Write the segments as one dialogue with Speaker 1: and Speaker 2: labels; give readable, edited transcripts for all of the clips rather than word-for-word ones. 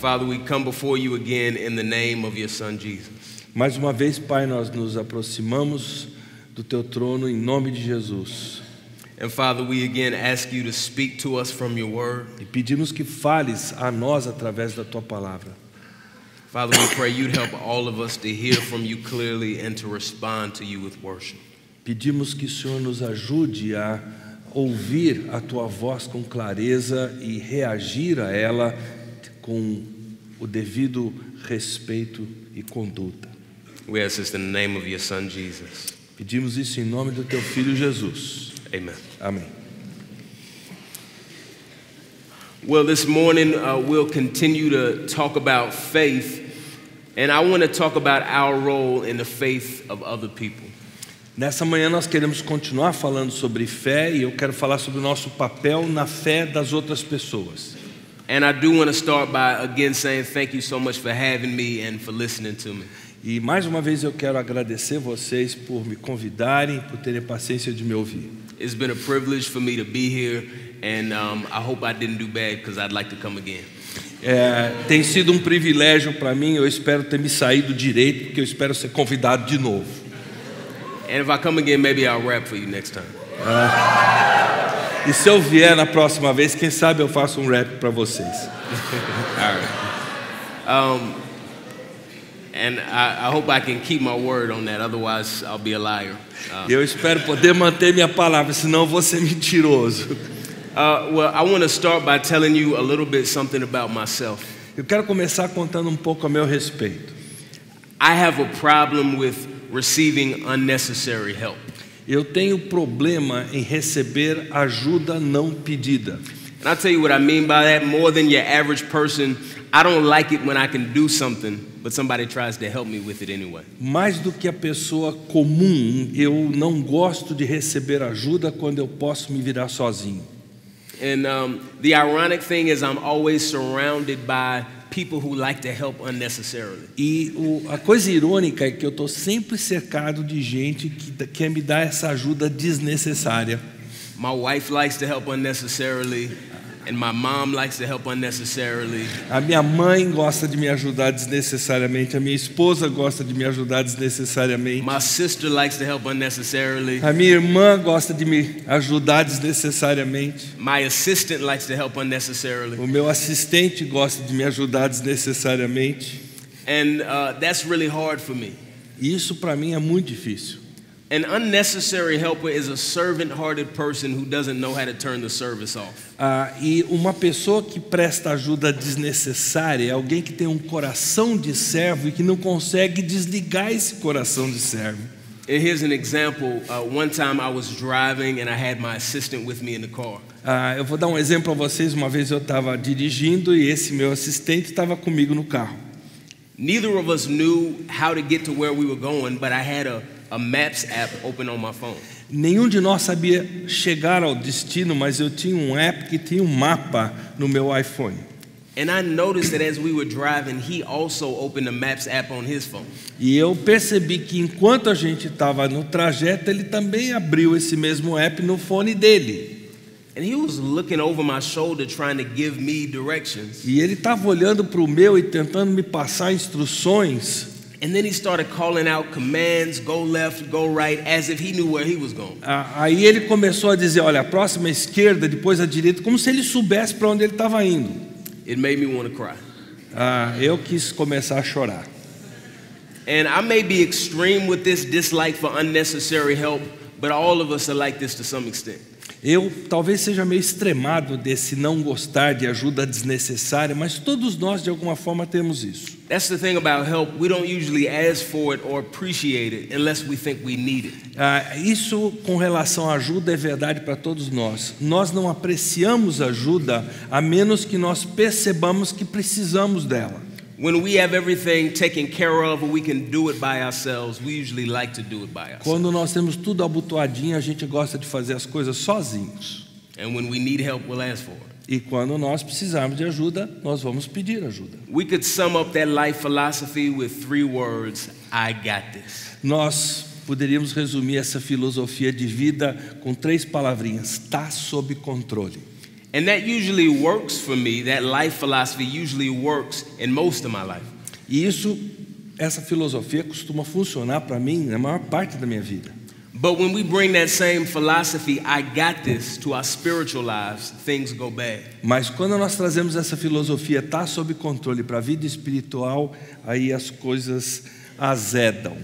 Speaker 1: Father, we come before you again in the name of your Son, Jesus.
Speaker 2: Mais uma vez, Pai, nós nos aproximamos do Teu trono em nome de Jesus.
Speaker 1: And Father, we again ask you to speak to us from your word.
Speaker 2: E pedimos que fales a nós através da Tua palavra.
Speaker 1: Father, we pray you'd help all of us to hear from you clearly and to respond to you with worship.
Speaker 2: Pedimos que o Senhor nos ajude a ouvir a Tua voz com clareza e reagir a ela com o devido respeito e conduta.
Speaker 1: We ask this in the name of your Son, Jesus.
Speaker 2: Pedimos isso em nome do Teu Filho Jesus.
Speaker 1: Amen.
Speaker 2: Amém.
Speaker 1: Well, this morning we'll continue to talk about faith, and I want to talk about our role in the faith of other people.
Speaker 2: Nessa manhã nós queremos continuar falando sobre fé e eu quero falar sobre o nosso papel na fé das outras pessoas.
Speaker 1: And I do want to start by again saying thank you so much for having me and for listening to me.
Speaker 2: E mais uma vez eu quero agradecer vocês por me convidarem, por terem paciência de me ouvir.
Speaker 1: It's been a privilege for me to be here, and I hope I didn't do bad because I'd like to come again.
Speaker 2: Tem sido um privilégio para mim, eu espero ter me saído direito, porque eu espero ser convidado de novo.
Speaker 1: And if I come again, maybe I'll rap for you next time.
Speaker 2: E se eu vier na próxima vez, quem sabe eu faço um rap para vocês.
Speaker 1: All right. And I hope I can keep my word on that, otherwise I'll be a liar.
Speaker 2: Eu espero poder manter minha palavra, senão eu vou ser mentiroso.
Speaker 1: Well, I want to start by telling you a little bit something about myself.
Speaker 2: Eu quero começar contando um pouco a meu respeito.
Speaker 1: I have a problem with receiving unnecessary help.
Speaker 2: Eu tenho problema em receber ajuda não pedida.
Speaker 1: And I'll tell you what I mean by that. More than your average person, I don't like it when I can do something, but somebody tries to help me with it anyway.
Speaker 2: Mais do que a pessoa comum, eu não gosto de receber ajuda quando eu posso me virar sozinho.
Speaker 1: And the ironic thing is I'm always surrounded by people who like to help unnecessarily.
Speaker 2: E a coisa irônica é que eu estou sempre cercado de gente que quer me dar essa ajuda desnecessária.
Speaker 1: My wife likes to help unnecessarily, and my mom likes to help unnecessarily.
Speaker 2: A minha mãe gosta de me ajudar desnecessariamente, a minha esposa gosta de me ajudar desnecessariamente.
Speaker 1: My sister likes to help unnecessarily.
Speaker 2: A minha irmã gosta de me ajudar desnecessariamente.
Speaker 1: My assistant likes to help unnecessarily.
Speaker 2: O meu assistente gosta de me ajudar desnecessariamente.
Speaker 1: And that's really hard for me.
Speaker 2: E isso para mim é muito difícil.
Speaker 1: An unnecessary helper is a servant-hearted person who doesn't know how to turn the service off.
Speaker 2: E uma pessoa que presta ajuda desnecessária é alguém que tem um coração de servo e que não consegue desligar esse coração de servo.
Speaker 1: And here's an example. One time I was driving and I had my assistant with me in the car.
Speaker 2: Eu vou dar um exemplo a vocês. Uma vez eu estava dirigindo e esse meu assistente estava comigo no carro.
Speaker 1: Neither of us knew how to get to where we were going, but I had a Maps app open on my phone.
Speaker 2: Nenhum de nós sabia chegar ao destino, mas eu tinha um app que tinha um mapa no meu iPhone.
Speaker 1: And I noticed that as we were driving, he also opened the Maps app on his phone.
Speaker 2: E eu percebi que enquanto a gente estava no trajeto, ele também abriu esse mesmo app no fone dele.
Speaker 1: And he was looking over my shoulder trying to give me directions.
Speaker 2: E ele estava olhando para o meu e tentando me passar instruções.
Speaker 1: And then he started calling out commands, go left, go right, as if he knew where he was going.
Speaker 2: Aí ele começou a dizer, olha, a próxima à esquerda, depois à direita, como se ele soubesse para onde ele estava indo.
Speaker 1: It made me want to cry.
Speaker 2: Eu quis começar a chorar.
Speaker 1: And I may be extreme with this dislike for unnecessary help, but all of us are like this to some extent.
Speaker 2: Eu talvez seja meio extremado desse não gostar de ajuda desnecessária, mas todos nós de alguma forma temos isso.
Speaker 1: That's the thing about help. We don't usually ask for it or appreciate it unless we think we need it.
Speaker 2: Isso com relação à ajuda é verdade para todos nós. Nós não apreciamos ajuda a menos que nós percebamos que precisamos dela.
Speaker 1: When we have everything taken care of or we can do it by ourselves, we usually like to do it by ourselves.
Speaker 2: Quando nós temos tudo abotoadinho, a gente gosta de fazer as coisas sozinhos.
Speaker 1: And when we need help, we'll ask for it.
Speaker 2: E quando nós precisarmos de ajuda, nós vamos pedir ajuda.
Speaker 1: We could sum up that life philosophy with 3 words: I got this.
Speaker 2: Nós poderíamos resumir essa filosofia de vida com 3 palavrinhas: tá sob controle.
Speaker 1: And that usually works for me. That life philosophy usually works in most of my life.
Speaker 2: E essa filosofia costuma funcionar para mim na maior parte da minha vida.
Speaker 1: But when we bring that same philosophy, I got this, to our spiritual lives, things go bad.
Speaker 2: Mas quando nós trazemos essa filosofia, tá sob controle para a vida espiritual, aí as coisas azedam.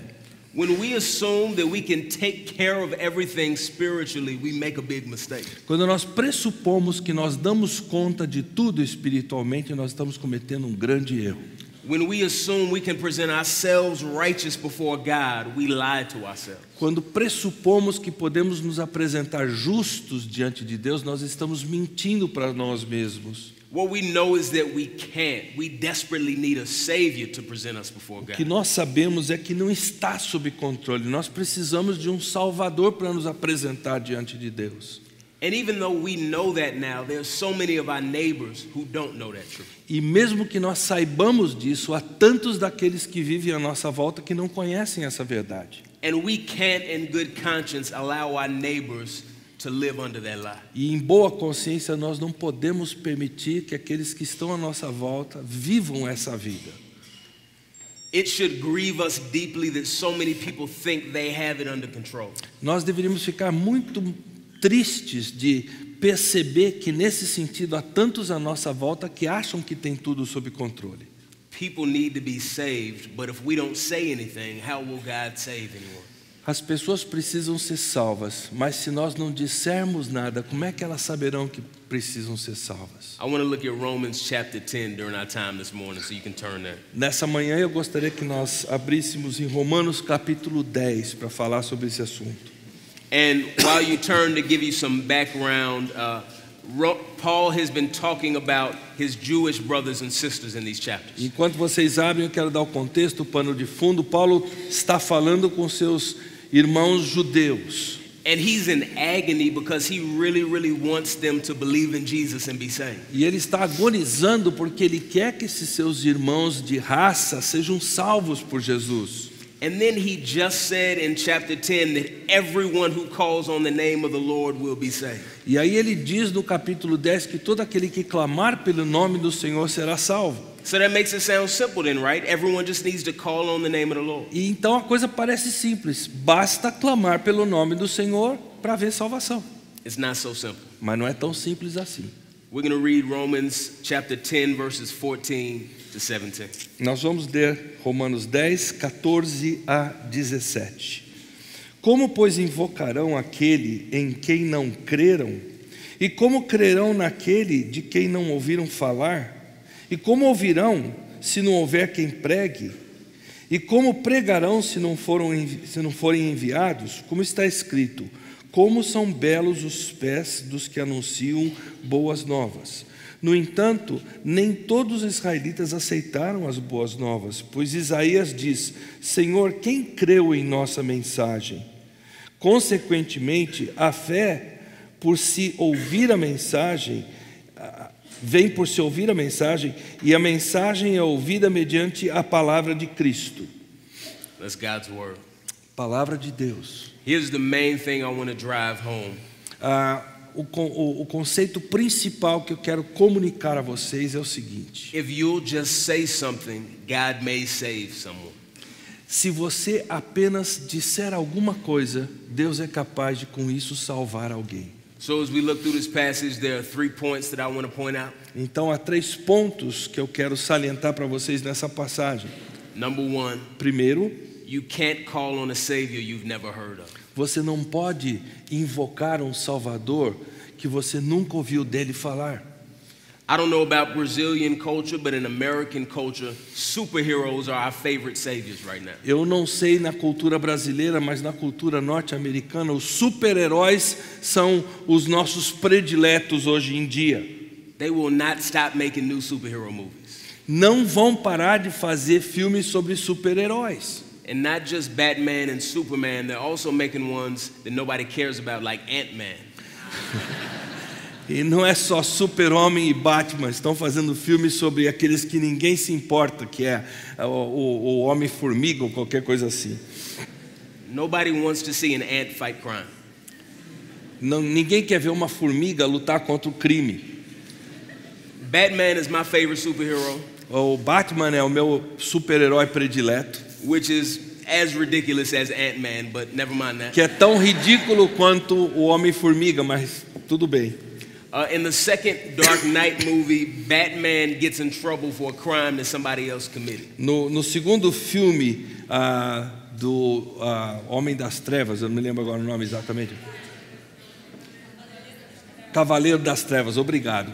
Speaker 1: When we assume that we can take care of everything spiritually, we make a big mistake.
Speaker 2: Quando nós pressupomos que nós damos conta de tudo espiritualmente, nós estamos cometendo um grande erro.
Speaker 1: When we assume we can present ourselves righteous before God, we lie to ourselves.
Speaker 2: Quando pressupomos que podemos nos apresentar justos diante de Deus, nós estamos mentindo para nós mesmos.
Speaker 1: What we know is that we can't. We desperately need a Savior to present us before
Speaker 2: O
Speaker 1: God.
Speaker 2: que nós sabemos é que não está sob controle. Nós precisamos de um Salvador para nos apresentar diante de Deus.
Speaker 1: And even though we know that now, there's so many of our neighbors who don't know that truth.
Speaker 2: E mesmo que nós saibamos disso, há tantos daqueles que vivem à nossa volta que não conhecem essa verdade.
Speaker 1: And we can't, in good conscience, allow our neighbors to live under that lie.
Speaker 2: E em boa consciência nós não podemos permitir que aqueles que estão à nossa volta vivam essa vida.
Speaker 1: It should grieve us deeply that so many people think they have it under control.
Speaker 2: Nós deveríamos ficar muito tristes de perceber que nesse sentido há tantos à nossa volta que acham que tem tudo sob controle.
Speaker 1: People need to be saved, but if we don't say anything, how will God save anyone?
Speaker 2: As pessoas precisam ser salvas, mas se nós não dissermos nada, como é que elas saberão que precisam ser salvas?
Speaker 1: I want to look at Romans chapter 10 during our time this morning, so you can turn there.
Speaker 2: Nessa manhã eu gostaria que nós abríssemos em Romanos capítulo 10 para falar sobre esse assunto.
Speaker 1: And while you turn, to give you some background, Paul has been talking about his Jewish brothers and sisters in these chapters.
Speaker 2: Enquanto vocês abrem, eu quero dar o contexto, o pano de fundo. Paulo está falando com seus irmãos judeus.
Speaker 1: And he's in agony because he really, really wants them to believe in Jesus and be saved.
Speaker 2: E ele está agonizando porque ele quer que esses seus irmãos de raça sejam salvos por Jesus.
Speaker 1: And then he just said in chapter 10 that everyone who calls on the name of the Lord will be saved.
Speaker 2: E aí ele diz no capítulo 10 que todo aquele que clamar pelo nome do Senhor será salvo.
Speaker 1: So that makes it sound simple then, right? Everyone just needs to call on the name of the Lord.
Speaker 2: E então a coisa parece simples. Basta clamar pelo nome do Senhor para haver salvação.
Speaker 1: It's not so simple.
Speaker 2: Mas não é tão simples assim.
Speaker 1: We're going to read Romans chapter 10 verses 14 to 17.
Speaker 2: Nós vamos ler Romanos 10, 14 a 17. Como, pois, invocarão aquele em quem não creram? E como crerão naquele de quem não ouviram falar? E como ouvirão se não houver quem pregue? E como pregarão se não forem enviados? Como está escrito: como são belos os pés dos que anunciam boas novas. No entanto, nem todos os israelitas aceitaram as boas novas, pois Isaías diz: Senhor, quem creu em nossa mensagem? Consequentemente, a fé por se ouvir a mensagem vem por se ouvir a mensagem, e a mensagem é ouvida mediante a palavra de Cristo.
Speaker 1: That's God's word.
Speaker 2: Palavra de Deus.
Speaker 1: Here's the main thing I want to drive home.
Speaker 2: O conceito principal que eu quero comunicar a vocês é o seguinte:
Speaker 1: If you'll just say something, God may save someone.
Speaker 2: se você apenas disser alguma coisa, Deus é capaz de com isso salvar alguém.
Speaker 1: So as we look through this passage, there are 3 points that I want to point out.
Speaker 2: Então há 3 pontos que eu quero salientar para vocês nessa passagem.
Speaker 1: Number 1,
Speaker 2: Primeiro,
Speaker 1: you can't call on a Savior you've never heard of.
Speaker 2: você não pode invocar um Salvador que você nunca ouviu dele falar.
Speaker 1: I don't know about Brazilian culture, but in American culture, superheroes are our favorite saviors right now.
Speaker 2: Eu não sei na cultura brasileira, mas na cultura norte-americana, os super-heróis são os nossos prediletos hoje em dia.
Speaker 1: They will not stop making new superhero movies.
Speaker 2: Não vão parar de fazer filmes sobre super-heróis.
Speaker 1: And not just Batman and Superman, they're also making ones that nobody cares about, like Ant-Man.
Speaker 2: E não é só Super-Homem e Batman, estão fazendo filmes sobre aqueles que ninguém se importa, que é o Homem-Formiga ou qualquer coisa assim.
Speaker 1: Nobody wants to see an ant fight crime.
Speaker 2: Não, ninguém quer ver uma formiga lutar contra o crime.
Speaker 1: Batman is my favorite superhero,
Speaker 2: O Batman é o meu super-herói predileto,
Speaker 1: which is as ridiculous as Ant-Man, but never mind that.
Speaker 2: que é tão ridículo quanto o Homem-Formiga, mas tudo bem.
Speaker 1: In the second Dark Knight movie, Batman gets in trouble for a crime that somebody else committed.
Speaker 2: No segundo filme do Homem das Trevas, eu não me lembro agora o nome exatamente. Cavaleiro das Trevas, obrigado.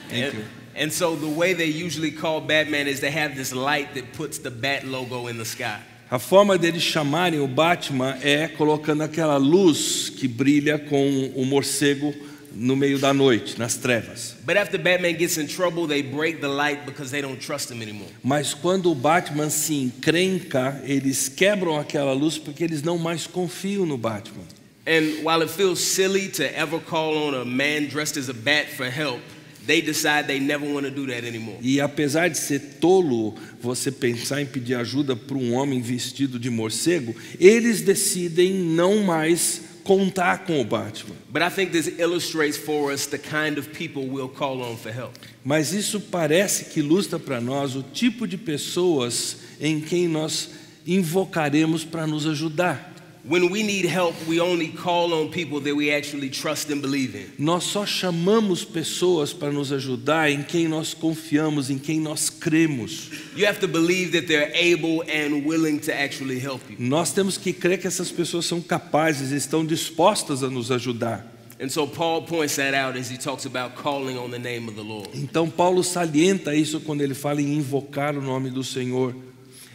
Speaker 2: Thank you.
Speaker 1: And so the way they usually call Batman is they have this light that puts the Bat logo in the sky.
Speaker 2: A forma deles chamarem o Batman é colocando aquela luz que brilha com o morcego no meio da noite, nas trevas.
Speaker 1: But after Batman gets in trouble, they break the light because they don't trust him anymore.
Speaker 2: Mas quando o Batman se encrenca, eles quebram aquela luz porque eles não mais confiam no Batman.
Speaker 1: And while it feels silly to ever call on a man dressed as a bat for help, they decide they never want to do that anymore.
Speaker 2: E apesar de ser tolo você pensar em pedir ajuda para um homem vestido de morcego, eles decidem não mais contar com o Batman.
Speaker 1: But I think this illustrates for us the kind of people we'll call on for help.
Speaker 2: Mas isso parece que ilustra para nós o tipo de pessoas em quem nós invocaremos para nos ajudar.
Speaker 1: When we need help, we only call on people that we actually trust and believe in.
Speaker 2: Nós só chamamos pessoas para nos ajudar em quem nós confiamos, em quem nós cremos.
Speaker 1: You have to believe that they're able and willing to actually help you.
Speaker 2: Nós temos que crer que essas pessoas são capazes, estão dispostas a nos ajudar.
Speaker 1: And so Paul points that out as he talks about calling on the name of the Lord.
Speaker 2: Então Paulo salienta isso quando ele fala em invocar o nome do Senhor.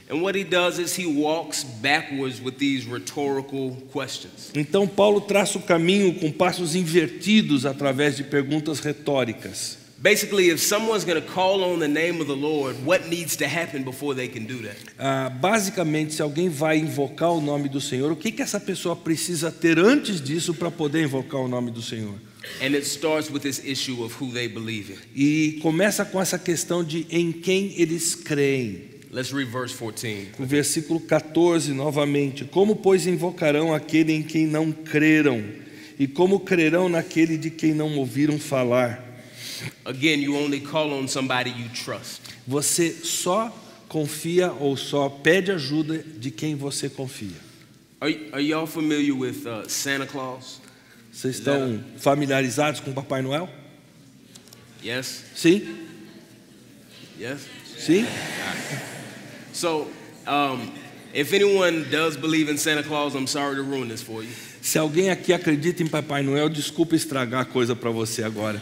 Speaker 1: And what he does is he walks backwards with these rhetorical questions.
Speaker 2: Então Paulo traça o caminho com passos invertidos através de perguntas retóricas.
Speaker 1: Basically, if someone's going to call on the name of the Lord, what needs to happen before they can do that?
Speaker 2: Basicamente, se alguém vai invocar o nome do Senhor, o que essa pessoa precisa ter antes disso para poder invocar o nome do Senhor?
Speaker 1: And it starts with this issue of who they believe in.
Speaker 2: E começa com essa questão de em quem eles creem.
Speaker 1: Let's read verse 14.
Speaker 2: O versículo 14 novamente. Como, pois, invocarão aquele em quem não creram? E como crerão naquele de quem não ouviram falar?
Speaker 1: Again, you only call on somebody you trust.
Speaker 2: Você só confia ou só pede ajuda de quem você confia.
Speaker 1: Are y'all familiar with Santa Claus?
Speaker 2: Vocês estão familiarizados com Papai Noel?
Speaker 1: Yes?
Speaker 2: Sim?
Speaker 1: Yes?
Speaker 2: Sim?
Speaker 1: So, if anyone does believe in Santa Claus, I'm sorry to ruin this for you.
Speaker 2: Se alguém aqui acredita em Papai Noel, desculpa estragar a coisa para você agora.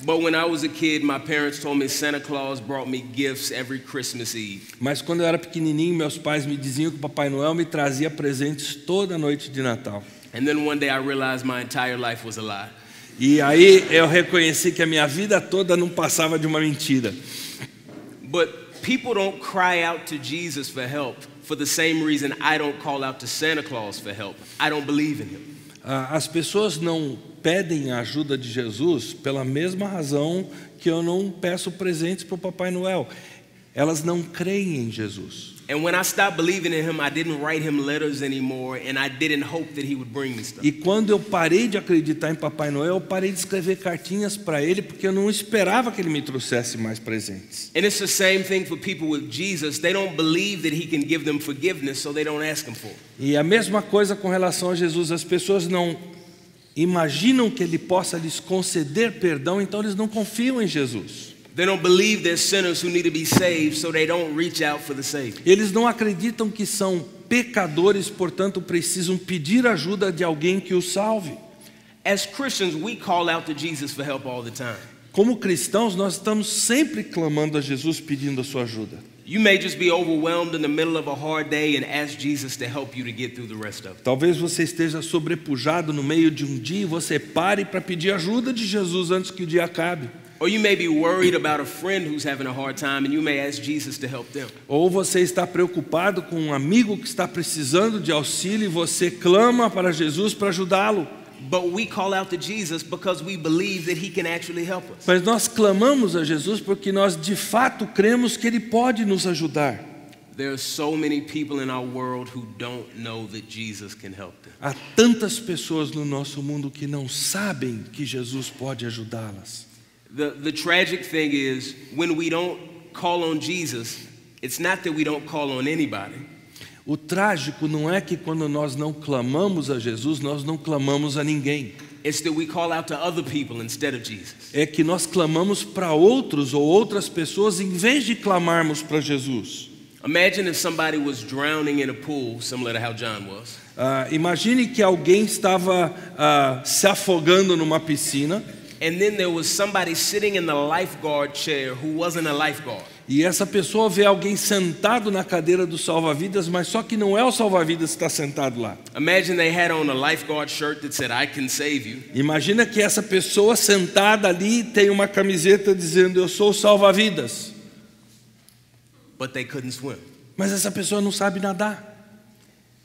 Speaker 1: But when I was a kid, my parents told me Santa Claus brought me gifts every Christmas Eve.
Speaker 2: Mas quando eu era pequenininho, meus pais me diziam que Papai Noel me trazia presentes toda noite de Natal.
Speaker 1: And then one day I realized my entire life was a lie.
Speaker 2: E aí eu reconheci que a minha vida toda não passava de uma mentira.
Speaker 1: But people don't cry out to Jesus for help for the same reason I don't call out to Santa Claus for help. I don't believe in him.
Speaker 2: As pessoas não pedem a ajuda de Jesus pela mesma razão que eu não peço presentes para o Papai Noel. Elas não creem em Jesus.
Speaker 1: And when I stopped believing in him, I didn't write him letters anymore, and I didn't hope that he would bring me stuff.
Speaker 2: E quando eu parei de acreditar em Papai Noel, eu parei de escrever cartinhas para ele, porque eu não esperava que ele me trouxesse mais presentes.
Speaker 1: And it's the same thing for people with Jesus. They don't believe that he can give them forgiveness, so they don't ask him for it.
Speaker 2: E a mesma coisa com relação a Jesus. As pessoas não imaginam que ele possa lhes conceder perdão, então eles não confiam em Jesus.
Speaker 1: They don't believe they're sinners who need to be saved, so they don't reach out for the Savior.
Speaker 2: Eles não acreditam que são pecadores, portanto precisam pedir ajuda de alguém que os salve.
Speaker 1: As Christians, we call out to Jesus for help all the time.
Speaker 2: Como cristãos, nós estamos sempre clamando a Jesus pedindo a sua ajuda.
Speaker 1: You may just be overwhelmed in the middle of a hard day and ask Jesus to help you to get through the rest of it.
Speaker 2: Talvez você esteja sobrepujado no meio de um dia e você pare para pedir ajuda de Jesus antes que o dia acabe.
Speaker 1: Or you may be worried about a friend who's having a hard time and you may ask Jesus to help them.
Speaker 2: Ou você está preocupado com um amigo que está precisando de auxílio e você clama para Jesus para ajudá-lo.
Speaker 1: But we call out to Jesus because we believe that he can actually help us.
Speaker 2: Mas nós clamamos a Jesus porque nós de fato cremos que ele pode nos ajudar.
Speaker 1: There are so many people in our world who don't know that Jesus can help them.
Speaker 2: Há tantas pessoas no nosso mundo que não sabem que Jesus pode ajudá-las.
Speaker 1: The tragic thing is when we don't call on Jesus, it's not that we don't call on anybody.
Speaker 2: O trágico não é que quando nós não clamamos a Jesus, nós não clamamos a ninguém.
Speaker 1: It's that we call out to other people instead of Jesus.
Speaker 2: É que nós clamamos para outros ou outras pessoas em vez de clamarmos para Jesus.
Speaker 1: Imagine if somebody was drowning in a pool, similar to how John was.
Speaker 2: Imagine que alguém estava se afogando numa piscina.
Speaker 1: And then there was somebody sitting in the lifeguard chair who wasn't a lifeguard.
Speaker 2: E essa pessoa vê alguém sentado na cadeira do salva-vidas, mas só que não é o salva-vidas que está sentado lá.
Speaker 1: Imagine they had on a lifeguard shirt that said, "I can save you."
Speaker 2: Imagina que essa pessoa sentada ali tem uma camiseta dizendo, eu sou o salva-vidas.
Speaker 1: But they couldn't swim.
Speaker 2: Mas essa pessoa não sabe nadar.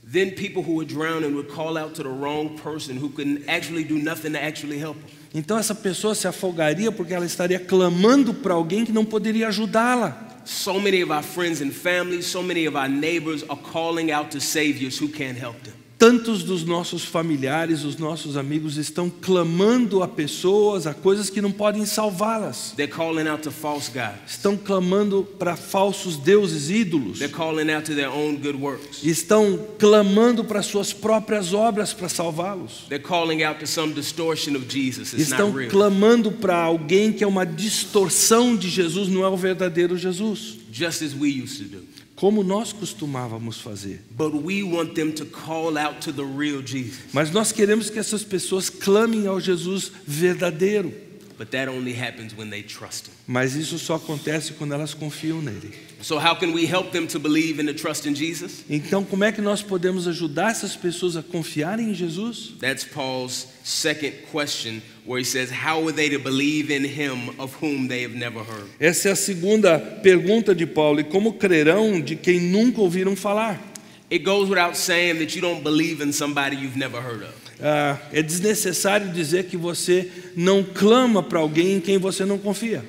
Speaker 1: Then people who were drowning would call out to the wrong person who couldn't actually do nothing to actually help them.
Speaker 2: Então essa pessoa se afogaria porque ela estaria clamando para alguém que não poderia ajudá-la.
Speaker 1: So many of our friends and families, so many of our neighbors are calling out to saviors who can't help them.
Speaker 2: Tantos dos nossos familiares, os nossos amigos estão clamando a pessoas, a coisas que não podem salvá-las.
Speaker 1: They're calling out to false gods.
Speaker 2: Estão clamando para falsos deuses, ídolos.
Speaker 1: They're calling out to their own good works.
Speaker 2: Estão clamando para suas próprias obras para salvá-los.
Speaker 1: They're calling out to some distortion of Jesus. It's
Speaker 2: Estão
Speaker 1: not real.
Speaker 2: clamando para alguém que é uma distorção de Jesus, não é o verdadeiro Jesus.
Speaker 1: Just as we used to do.
Speaker 2: Como nós costumávamos fazer.
Speaker 1: But we want them to call out to the real Jesus.
Speaker 2: Mas nós queremos que essas pessoas clamem ao Jesus verdadeiro.
Speaker 1: But that only happens when they trust him.
Speaker 2: Mas isso só acontece quando elas confiam nele.
Speaker 1: So how can we help them to believe and to trust in Jesus?
Speaker 2: Então, como é que nós podemos ajudar essas pessoas a confiarem em Jesus?
Speaker 1: That's Paul's second question, where he says, how are they to believe in him of whom they have never heard?
Speaker 2: Essa é a segunda pergunta de Paulo. E como crerão de quem nunca ouviram falar?
Speaker 1: It goes without saying that you don't believe in somebody you've never heard of.
Speaker 2: É desnecessário dizer que você não clama para alguém em quem você não confia.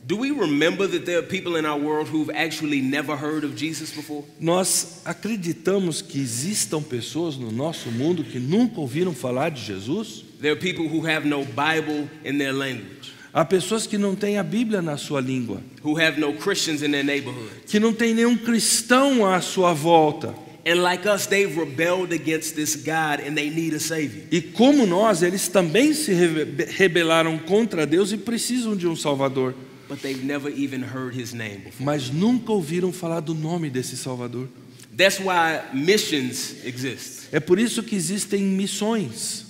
Speaker 1: Do we remember that there are people in our world who've actually never heard of Jesus before?
Speaker 2: Nós acreditamos que existam pessoas no nosso mundo que nunca ouviram falar de Jesus?
Speaker 1: There are people who have no Bible in their language,
Speaker 2: Há pessoas que não têm a Bíblia na sua língua,
Speaker 1: who have no Christians in their neighborhood.
Speaker 2: que não tem nenhum cristão à sua volta.
Speaker 1: And like us, they've rebelled against this God and they need a Savior.
Speaker 2: E como nós, eles também se rebelaram contra Deus e precisam de um Salvador.
Speaker 1: But they've never even heard his name before.
Speaker 2: Mas nunca ouviram falar do nome desse Salvador.
Speaker 1: That's why missions exist.
Speaker 2: É por isso que existem missões.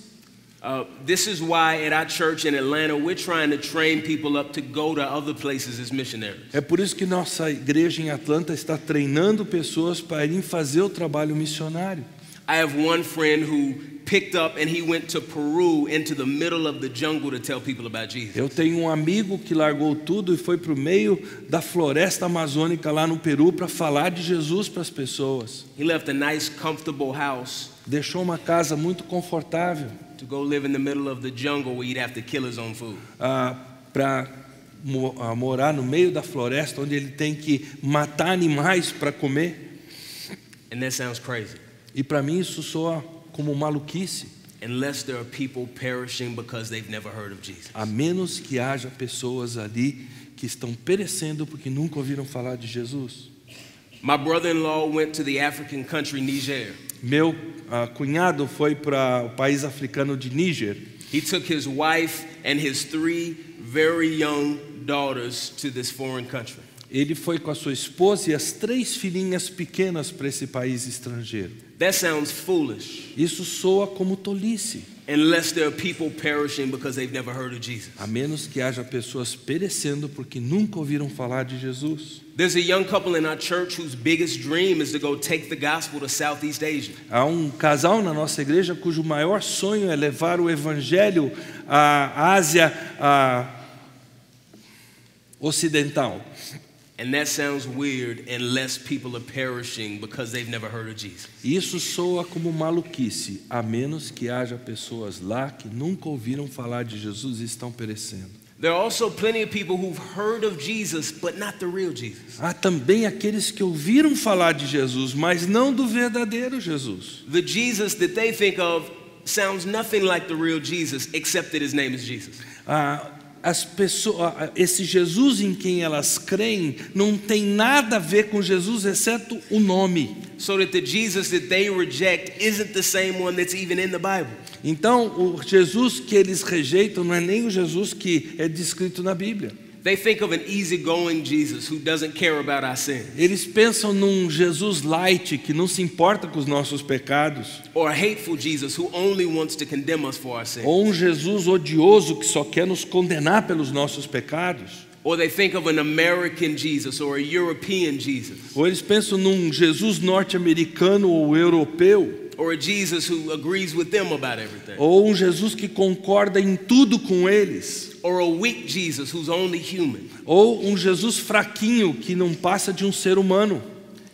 Speaker 1: This is why at our church in Atlanta, we're trying to train people up to go to other places as missionaries.
Speaker 2: É por isso que nossa igreja em Atlanta está treinando pessoas para irem fazer o trabalho missionário.
Speaker 1: I have one friend who picked up and he went to Peru into the middle of the jungle to tell people about Jesus.
Speaker 2: Eu tenho um amigo que largou tudo e foi para o meio da floresta amazônica lá no Peru para falar de Jesus para as pessoas.
Speaker 1: He left a nice, comfortable house
Speaker 2: Deixou uma casa muito confortável
Speaker 1: to go live in the middle of the jungle where he'd have to kill his own food.
Speaker 2: para morar no meio da floresta onde ele tem que matar animais para comer.
Speaker 1: And that sounds crazy.
Speaker 2: E para mim isso soa como maluquice.
Speaker 1: Unless there are people perishing because they've never heard of Jesus.
Speaker 2: A menos que haja pessoas ali que estão perecendo porque nunca ouviram falar de Jesus.
Speaker 1: My brother-in-law went to the African country Niger.
Speaker 2: Meu cunhado foi para o país africano de Níger.
Speaker 1: He took his wife and his 3 very young daughters to this foreign country.
Speaker 2: Ele foi com a sua esposa e as 3 filhinhas pequenas para esse país estrangeiro.
Speaker 1: That sounds foolish.
Speaker 2: Isso soa como tolice.
Speaker 1: Unless there are people perishing because they've never heard of Jesus.
Speaker 2: A menos que haja pessoas perecendo porque nunca ouviram falar de Jesus.
Speaker 1: There's a young couple in our church whose biggest dream is to go take the gospel to Southeast Asia.
Speaker 2: Há um casal na nossa igreja cujo maior sonho é levar o evangelho à Ásia Ocidental.
Speaker 1: And that sounds weird unless people are perishing because they've never heard of Jesus.
Speaker 2: Isso soa como maluquice, a menos que haja pessoas lá que nunca ouviram falar de Jesus e estão perecendo.
Speaker 1: There are also plenty of people who've heard of Jesus, but not the real Jesus.
Speaker 2: Há também aqueles que ouviram falar de Jesus, mas não do verdadeiro Jesus.
Speaker 1: The Jesus that they think of sounds nothing like the real Jesus, except that his name is Jesus.
Speaker 2: as pessoas, esse Jesus em quem elas creem não tem nada a ver com Jesus exceto o nome.
Speaker 1: So that the Jesus that they reject isn't the same one that's even in the Bible.
Speaker 2: Então, o Jesus que eles rejeitam não é nem o Jesus que é descrito na Bíblia.
Speaker 1: They think of an easygoing Jesus who doesn't care about our sin.
Speaker 2: Eles pensam num Jesus light que não se importa com os nossos pecados.
Speaker 1: Or a hateful Jesus who only wants to condemn us for our sin.
Speaker 2: Ou um Jesus odioso que só quer nos condenar pelos nossos pecados.
Speaker 1: Or they think of an American Jesus or a European Jesus.
Speaker 2: Ou eles pensam num Jesus norte-americano ou europeu.
Speaker 1: Or a Jesus who agrees with them about everything.
Speaker 2: Ou um Jesus que concorda em tudo com eles.
Speaker 1: Or a weak Jesus who's only human.
Speaker 2: Ou um Jesus fraquinho que não passa de um ser humano.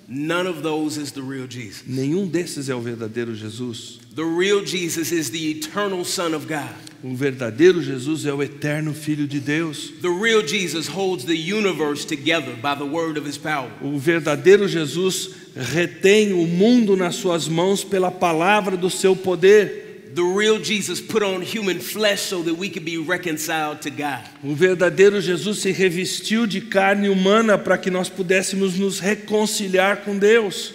Speaker 1: None of those is the real Jesus.
Speaker 2: Nenhum desses é o verdadeiro Jesus.
Speaker 1: The real Jesus is the eternal Son of God.
Speaker 2: O verdadeiro Jesus é o eterno Filho de Deus.
Speaker 1: The real Jesus holds the universe together by the word of his power.
Speaker 2: O verdadeiro Jesus retém o mundo nas suas mãos pela palavra do seu poder.
Speaker 1: The real Jesus put on human flesh so that we could be reconciled to God.
Speaker 2: O verdadeiro Jesus se revestiu de carne humana para que nós pudéssemos nos reconciliar com Deus.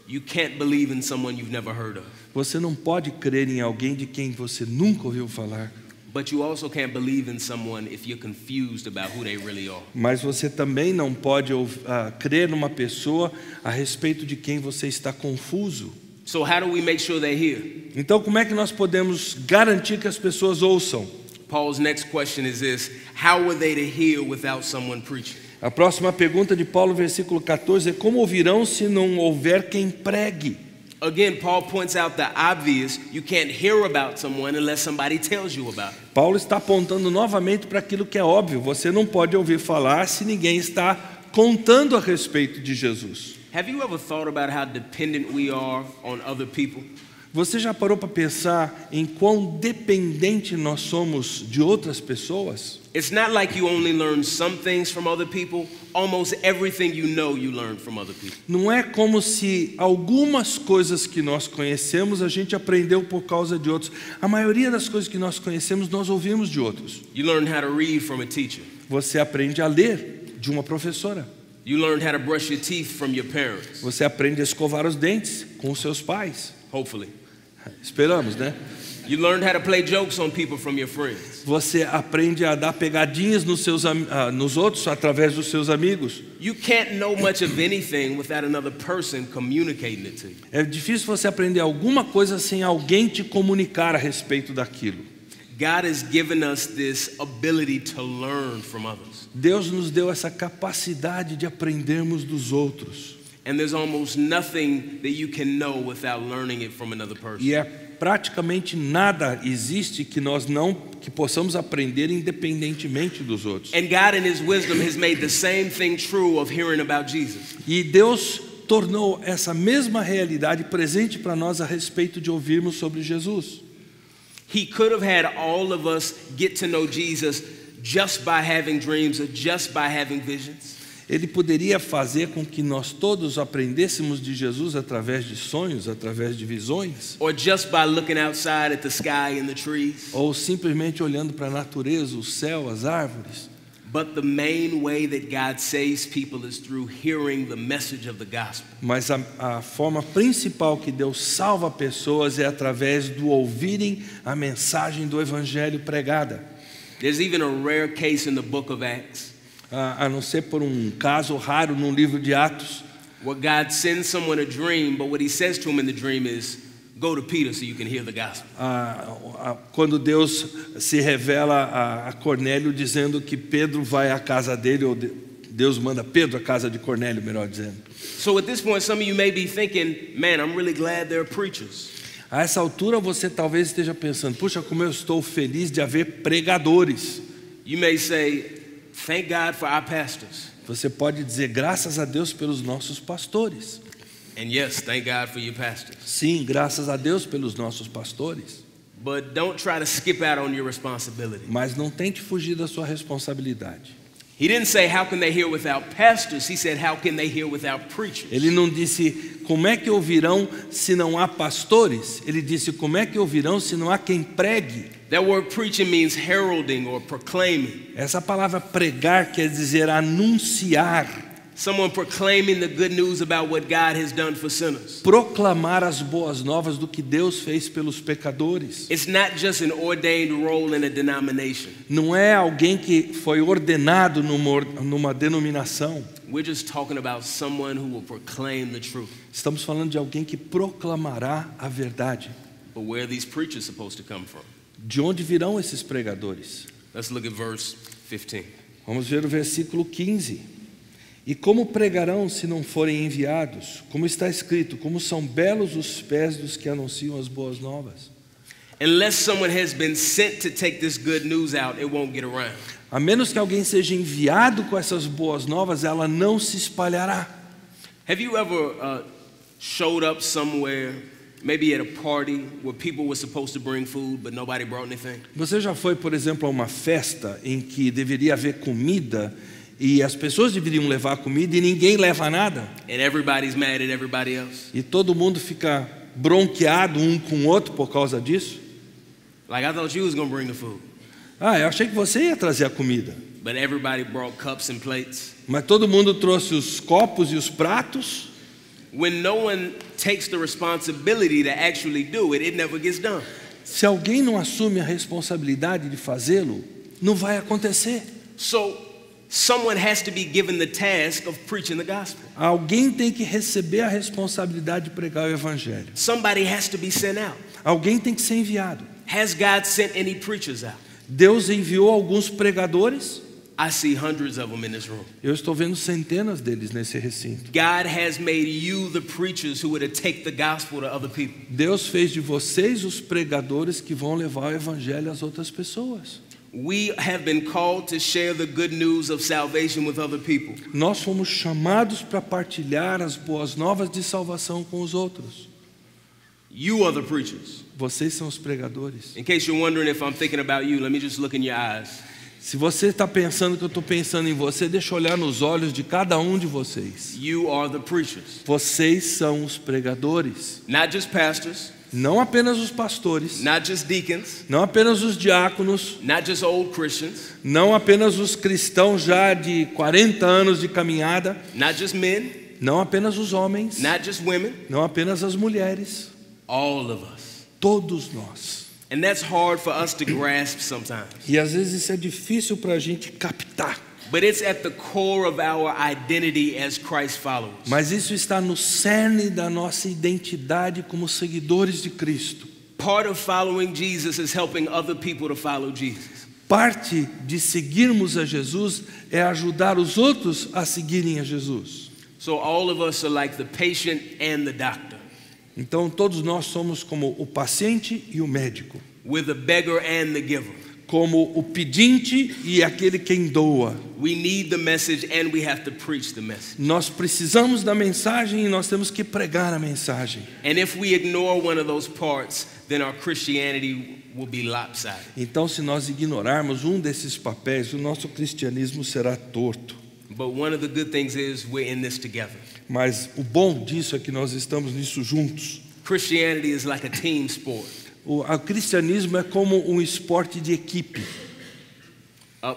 Speaker 1: You can't believe in someone you've never heard of.
Speaker 2: Você não pode crer em alguém de quem você nunca ouviu falar.
Speaker 1: But you also can't believe in someone if you're confused about who they really are.
Speaker 2: Mas você também não pode crer numa pessoa a respeito de quem você está confuso.
Speaker 1: So how do we make sure they hear?
Speaker 2: Então, como é que nós podemos garantir que as pessoas ouçam?
Speaker 1: Paul's next question is this: how were they to hear without someone preaching?
Speaker 2: A próxima pergunta de Paulo, versículo 14, é: como ouvirão se não houver quem pregue?
Speaker 1: Again, Paul points out the obvious. You can't hear about someone unless somebody tells you about it.
Speaker 2: Paulo está apontando novamente para aquilo que é óbvio. Você não pode ouvir falar se ninguém está contando a respeito de Jesus.
Speaker 1: Have you ever thought about how dependent we are on other people?
Speaker 2: Você já parou para pensar em quão dependente nós somos de outras pessoas?
Speaker 1: It's not like you only learn some things from other people. Almost everything you know, you learn from other people.
Speaker 2: Não é como se algumas coisas que nós conhecemos a gente aprendeu por causa de outros. A maioria das coisas que nós conhecemos nós ouvimos de outros.
Speaker 1: You learn how to read from a teacher.
Speaker 2: Você aprende a ler de uma professora.
Speaker 1: You learn how to brush your teeth from your parents.
Speaker 2: Você aprende a escovar os dentes com os seus pais.
Speaker 1: Hopefully.
Speaker 2: Esperamos, né?
Speaker 1: You learned how to play jokes on people from your friends.
Speaker 2: Você aprende a dar pegadinhas nos outros através dos seus amigos.
Speaker 1: You can't know much of anything without another person communicating it to you.
Speaker 2: É difícil você aprender alguma coisa sem alguém te comunicar a respeito daquilo.
Speaker 1: God has given us this ability to learn from others.
Speaker 2: Deus nos deu essa capacidade de aprendermos dos outros.
Speaker 1: And there's almost nothing that you can know without learning it from another person.
Speaker 2: E praticamente nada existe que que possamos aprender independentemente dos outros.
Speaker 1: And God in his wisdom has made the same thing true of hearing about Jesus.
Speaker 2: E Deus tornou essa mesma realidade presente para nós a respeito de ouvirmos sobre Jesus.
Speaker 1: He could have had all of us get to know Jesus just by having dreams or just by having visions.
Speaker 2: Ele poderia fazer com que nós todos aprendêssemos de Jesus através de sonhos, através de visões.
Speaker 1: Or just by looking outside at the sky and the trees.
Speaker 2: Ou simplesmente olhando para a natureza, o céu, as árvores.
Speaker 1: But the main way that God saves people is through hearing the message of the gospel.
Speaker 2: Mas a forma principal que Deus salva pessoas é através do ouvirem a mensagem do evangelho pregada.
Speaker 1: There's even a rare case in the book of Acts.
Speaker 2: A não ser por um caso raro no livro de Atos,
Speaker 1: where God sends someone a dream, but what he says to him in the dream is, go to Peter so you can hear the gospel.
Speaker 2: Quando Deus se revela a Cornélio dizendo que Pedro vai à casa dele, ou Deus manda Pedro à casa de Cornélio, melhor dizendo.
Speaker 1: So at this point, some of you may be thinking, man, I'm really glad there are preachers.
Speaker 2: A essa altura você talvez esteja pensando, puxa, como eu estou feliz de haver pregadores.
Speaker 1: You may say, thank God for our pastors.
Speaker 2: Você pode dizer graças a Deus pelos nossos pastores.
Speaker 1: And yes, thank God for your pastors.
Speaker 2: Sim, graças a Deus pelos nossos pastores.
Speaker 1: But don't try to skip out on your responsibility.
Speaker 2: Mas não tente fugir da sua responsabilidade.
Speaker 1: He didn't say how can they hear without pastors. He said how can they hear without preachers.
Speaker 2: Ele não disse como é que ouvirão se não há pastores. Ele disse como é que ouvirão se não há quem pregue.
Speaker 1: That word preaching means heralding or proclaiming.
Speaker 2: Essa palavra pregar quer dizer anunciar,
Speaker 1: Someone proclaiming the good news about what God has done for sinners.
Speaker 2: proclamar as boas novas do que Deus fez pelos pecadores.
Speaker 1: It's not just an ordained role in a denomination.
Speaker 2: Não é alguém que foi ordenado numa denominação.
Speaker 1: We're just talking about someone who will proclaim the truth.
Speaker 2: Estamos falando de alguém que proclamará a verdade.
Speaker 1: But where are these preachers supposed to come from?
Speaker 2: De onde virão esses pregadores?
Speaker 1: Let's look at verse 15.
Speaker 2: Vamos ver o versículo 15. E como pregarão se não forem enviados? Como está escrito, como são belos os pés dos que anunciam as boas novas.
Speaker 1: Unless someone has been sent to take this good news out, it won't get around.
Speaker 2: A menos que alguém seja enviado com essas boas novas, ela não se espalhará.
Speaker 1: Have you ever showed up somewhere, maybe at a party, where people were supposed to bring food, but nobody brought anything?
Speaker 2: Você já foi, por exemplo, a uma festa em que deveria haver comida e as pessoas deveriam levar comida e ninguém leva nada?
Speaker 1: And everybody's mad at everybody else?
Speaker 2: E todo mundo fica bronqueado um com o outro por causa disso?
Speaker 1: Like, I thought you was going to bring the food.
Speaker 2: Ah, eu achei que você ia trazer a comida.
Speaker 1: But everybody brought cups and plates.
Speaker 2: Mas todo mundo trouxe os copos e os pratos.
Speaker 1: When no one takes the responsibility to actually do it, it never gets done.
Speaker 2: Se alguém não assume a responsabilidade de fazê-lo, não vai acontecer.
Speaker 1: So, someone has to be given the task of preaching the gospel.
Speaker 2: Alguém tem que receber a responsabilidade de pregar o evangelho.
Speaker 1: Somebody has to be sent out.
Speaker 2: Alguém tem que ser enviado.
Speaker 1: Has God sent any preachers out?
Speaker 2: Deus enviou alguns pregadores.
Speaker 1: I see hundreds of them in this room.
Speaker 2: Eu estou vendo centenas deles nesse recinto.
Speaker 1: God has made you the preachers who are to take the gospel to other people.
Speaker 2: Deus fez de vocês os pregadores que vão levar o evangelho às outras pessoas.
Speaker 1: We have been called to share the good news of salvation with other people.
Speaker 2: Nós fomos chamados para partilhar as boas novas de salvação com os outros.
Speaker 1: You are the preachers.
Speaker 2: Vocês são os pregadores.
Speaker 1: In case you're wondering if I'm thinking about you, let me just look in your eyes.
Speaker 2: Se você está pensando que eu estou pensando em você, deixa eu olhar nos olhos de cada um de vocês.
Speaker 1: You are the preachers.
Speaker 2: Vocês são os pregadores.
Speaker 1: Not just pastors,
Speaker 2: Não apenas os pastores,
Speaker 1: not just deacons,
Speaker 2: não apenas os diáconos,
Speaker 1: not just old Christians,
Speaker 2: não apenas os cristãos já de 40 anos de caminhada,
Speaker 1: not just men,
Speaker 2: não apenas os homens,
Speaker 1: not just women,
Speaker 2: não apenas as mulheres,
Speaker 1: all of us.
Speaker 2: todos nós.
Speaker 1: And that's hard for us to grasp sometimes.
Speaker 2: E às vezes isso é difícil para a gente captar.
Speaker 1: But it's at the core of our identity as Christ followers.
Speaker 2: Mas isso está no cerne da nossa identidade como seguidores de Cristo.
Speaker 1: Part of following Jesus is helping other people to follow Jesus.
Speaker 2: Parte de seguirmos a Jesus é ajudar os outros a seguirem a Jesus.
Speaker 1: So all of us are like the patient and the doctor.
Speaker 2: Então todos nós somos como o paciente e o médico,
Speaker 1: We're the beggar and the giver.
Speaker 2: como o pedinte e aquele quem doa.
Speaker 1: We need the message and we have to preach the message.
Speaker 2: Nós precisamos da mensagem e nós temos que pregar a mensagem.
Speaker 1: And if we ignore one of those parts, then our Christianity will be lopsided.
Speaker 2: Então, se nós ignorarmos um desses papéis, o nosso cristianismo será torto.
Speaker 1: But one of the good things is we're in this together.
Speaker 2: Mas o bom disso é que nós estamos nisso juntos.
Speaker 1: Christianity is like a team sport.
Speaker 2: O cristianismo é como um esporte de equipe.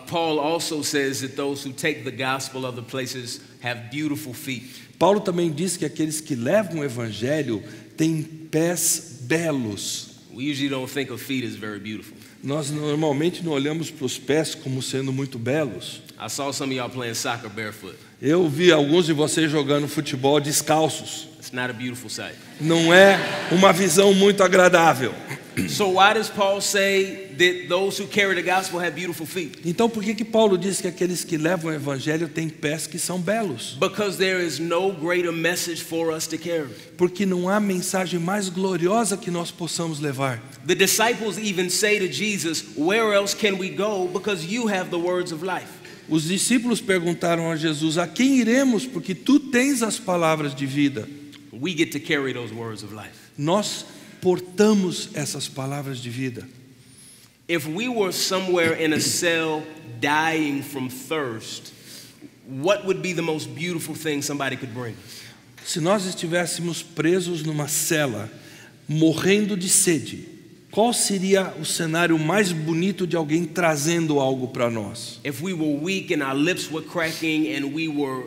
Speaker 1: Paul also says that those who take the gospel other places have beautiful feet.
Speaker 2: Paulo também diz que aqueles que levam o evangelho têm pés belos.
Speaker 1: We usually don't think of feet as very beautiful.
Speaker 2: Nós normalmente não olhamos para os pés como sendo muito belos.
Speaker 1: I saw some of y'all playing soccer barefoot.
Speaker 2: Eu vi alguns de vocês jogando futebol descalços.
Speaker 1: It's not a beautiful sight.
Speaker 2: Não é uma visão muito agradável.
Speaker 1: So why does Paul say that those who carry the gospel have beautiful feet?
Speaker 2: Então por que Paulo diz que aqueles que levam o evangelho têm pés que são belos?
Speaker 1: Because there is no greater message for us to carry.
Speaker 2: Porque não há mensagem mais gloriosa que nós possamos levar.
Speaker 1: The disciples even say to Jesus, "Where else can we go? Because you have the words of life."
Speaker 2: Os discípulos perguntaram a Jesus: a quem iremos? Porque tu tens as palavras de vida.
Speaker 1: We get to carry those words of life.
Speaker 2: Nós portamos essas palavras de vida.
Speaker 1: If we were somewhere in a cell dying from thirst, what would be the most beautiful thing somebody could bring?
Speaker 2: Se nós estivéssemos presos numa cela, morrendo de sede, Qual seria o cenário mais bonito de alguém trazendo algo para nós?
Speaker 1: If we were weak and our lips were cracking and we were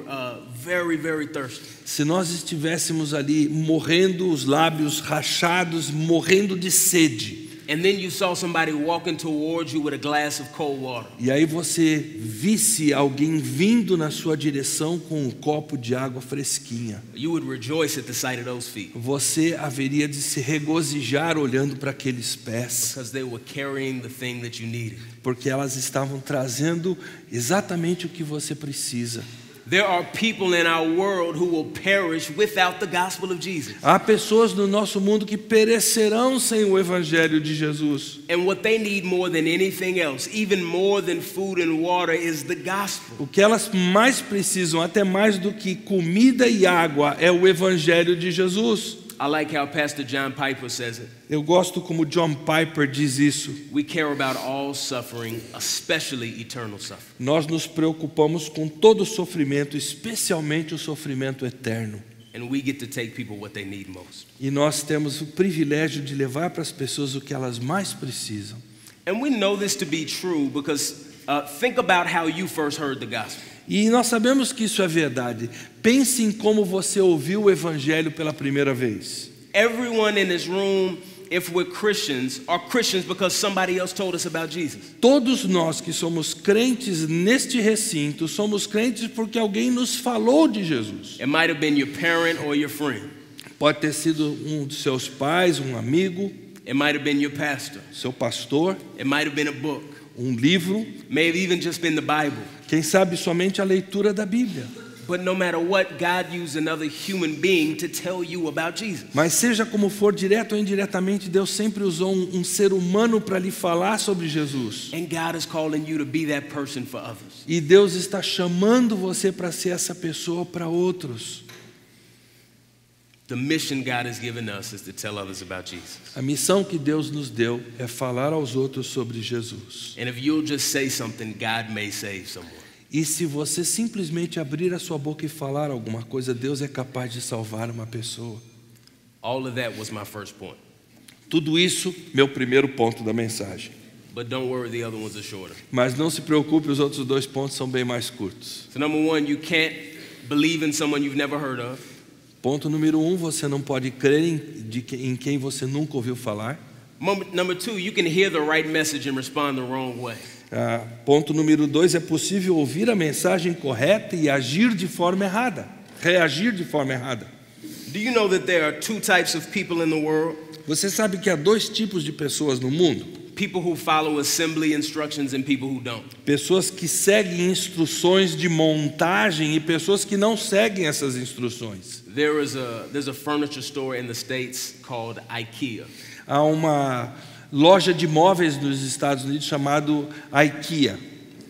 Speaker 1: very, very thirsty.
Speaker 2: Se nós estivéssemos ali morrendo, os lábios rachados, morrendo de sede.
Speaker 1: And then you saw somebody walking towards you with a glass of cold water.
Speaker 2: E aí você visse alguém vindo na sua direção com um copo de água fresquinha.
Speaker 1: You would rejoice at the sight of those feet.
Speaker 2: Você haveria de se regozijar olhando para aqueles pés,
Speaker 1: Because they were carrying the thing that you needed.
Speaker 2: porque elas estavam trazendo exatamente o que você precisa.
Speaker 1: There are people in our world who will perish without the gospel of Jesus.
Speaker 2: Há pessoas no nosso mundo que perecerão sem o evangelho de Jesus.
Speaker 1: And what they need more than anything else, even more than food and water, is the gospel.
Speaker 2: O que elas mais precisam, até mais do que comida e água, é o evangelho de Jesus.
Speaker 1: I like how Pastor John Piper says it.
Speaker 2: Eu gosto como John Piper diz isso.
Speaker 1: We care about all suffering, especially eternal suffering.
Speaker 2: Nós nos preocupamos com todo o sofrimento, especialmente o sofrimento eterno.
Speaker 1: And we get to take people what they need most.
Speaker 2: E nós temos o privilégio de levar para as pessoas o que elas mais precisam.
Speaker 1: And we know this to be true because think about how you first heard the gospel.
Speaker 2: E nós sabemos que isso é verdade. Pense em como você ouviu o evangelho pela primeira vez.
Speaker 1: Everyone in this room, if we're Christians, are Christians because somebody else told us about Jesus.
Speaker 2: Todos nós que somos crentes neste recinto, somos crentes porque alguém nos falou de Jesus.
Speaker 1: It might have been your parent or your friend.
Speaker 2: Pode ter sido um dos seus pais, um amigo,
Speaker 1: It might have been your pastor.
Speaker 2: seu pastor,
Speaker 1: It might have been a book.
Speaker 2: um livro,
Speaker 1: May have even just been the Bible.
Speaker 2: quem sabe somente a leitura da Bíblia.
Speaker 1: But no matter what, God used another human being to tell you about Jesus.
Speaker 2: Mas seja como for, direto ou indiretamente, Deus sempre usou um ser humano para lhe falar sobre Jesus.
Speaker 1: And God is calling you to be that person for others.
Speaker 2: E Deus está chamando você para ser essa pessoa para outros.
Speaker 1: The mission God has given us is to tell others about Jesus.
Speaker 2: A missão que Deus nos deu é falar aos outros sobre Jesus.
Speaker 1: And if you'll just say something, God may save someone.
Speaker 2: E se você simplesmente abrir a sua boca e falar alguma coisa, Deus é capaz de salvar uma pessoa.
Speaker 1: All of that was my first point.
Speaker 2: Tudo isso, meu primeiro ponto da mensagem.
Speaker 1: But don't worry, the other ones are shorter.
Speaker 2: Mas não se preocupe, os outros dois pontos são bem mais curtos.
Speaker 1: So number one, you can't believe in someone you've never heard of.
Speaker 2: Ponto número 1, você não pode crer em quem você nunca ouviu falar.
Speaker 1: Number two, you can hear the right message and respond the wrong way.
Speaker 2: Ponto número 2, é possível ouvir a mensagem correta e agir de forma errada, reagir de forma errada.
Speaker 1: Do you know that there are two types of people in the world?
Speaker 2: Você sabe que há dois tipos de pessoas no mundo?
Speaker 1: People who follow assembly instructions and people who don't.
Speaker 2: Pessoas que seguem instruções de montagem e pessoas que não seguem essas instruções.
Speaker 1: There's a furniture store in the States called IKEA.
Speaker 2: Há uma loja de móveis nos Estados Unidos chamado IKEA.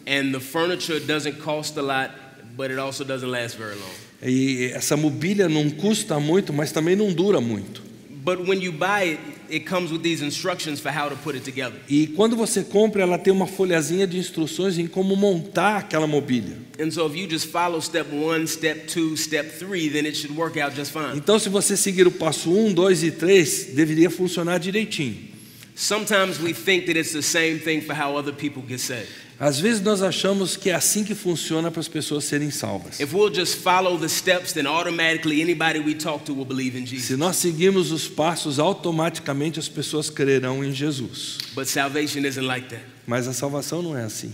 Speaker 1: And the furniture doesn't cost a lot, but it also doesn't last very long.
Speaker 2: E essa mobília não custa muito, mas também não dura muito.
Speaker 1: But when you buy it, it comes with these instructions for how to put it together.
Speaker 2: E quando você compra, ela tem uma folhazinha de instruções em como montar aquela mobília.
Speaker 1: And so if you just follow step 1, step 2, step 3, then it should work out just fine.
Speaker 2: Então, se você seguir o passo 1, 2 e 3, deveria funcionar direitinho.
Speaker 1: Sometimes we think that it's the same thing for how other people get saved.
Speaker 2: Às vezes nós achamos que é assim que funciona para as pessoas serem salvas.
Speaker 1: If we'll just follow the steps, then automatically anybody we talk to will believe in Jesus.
Speaker 2: Se nós seguirmos os passos, automaticamente as pessoas crerão em Jesus.
Speaker 1: But salvation isn't like that.
Speaker 2: Mas a salvação não é assim.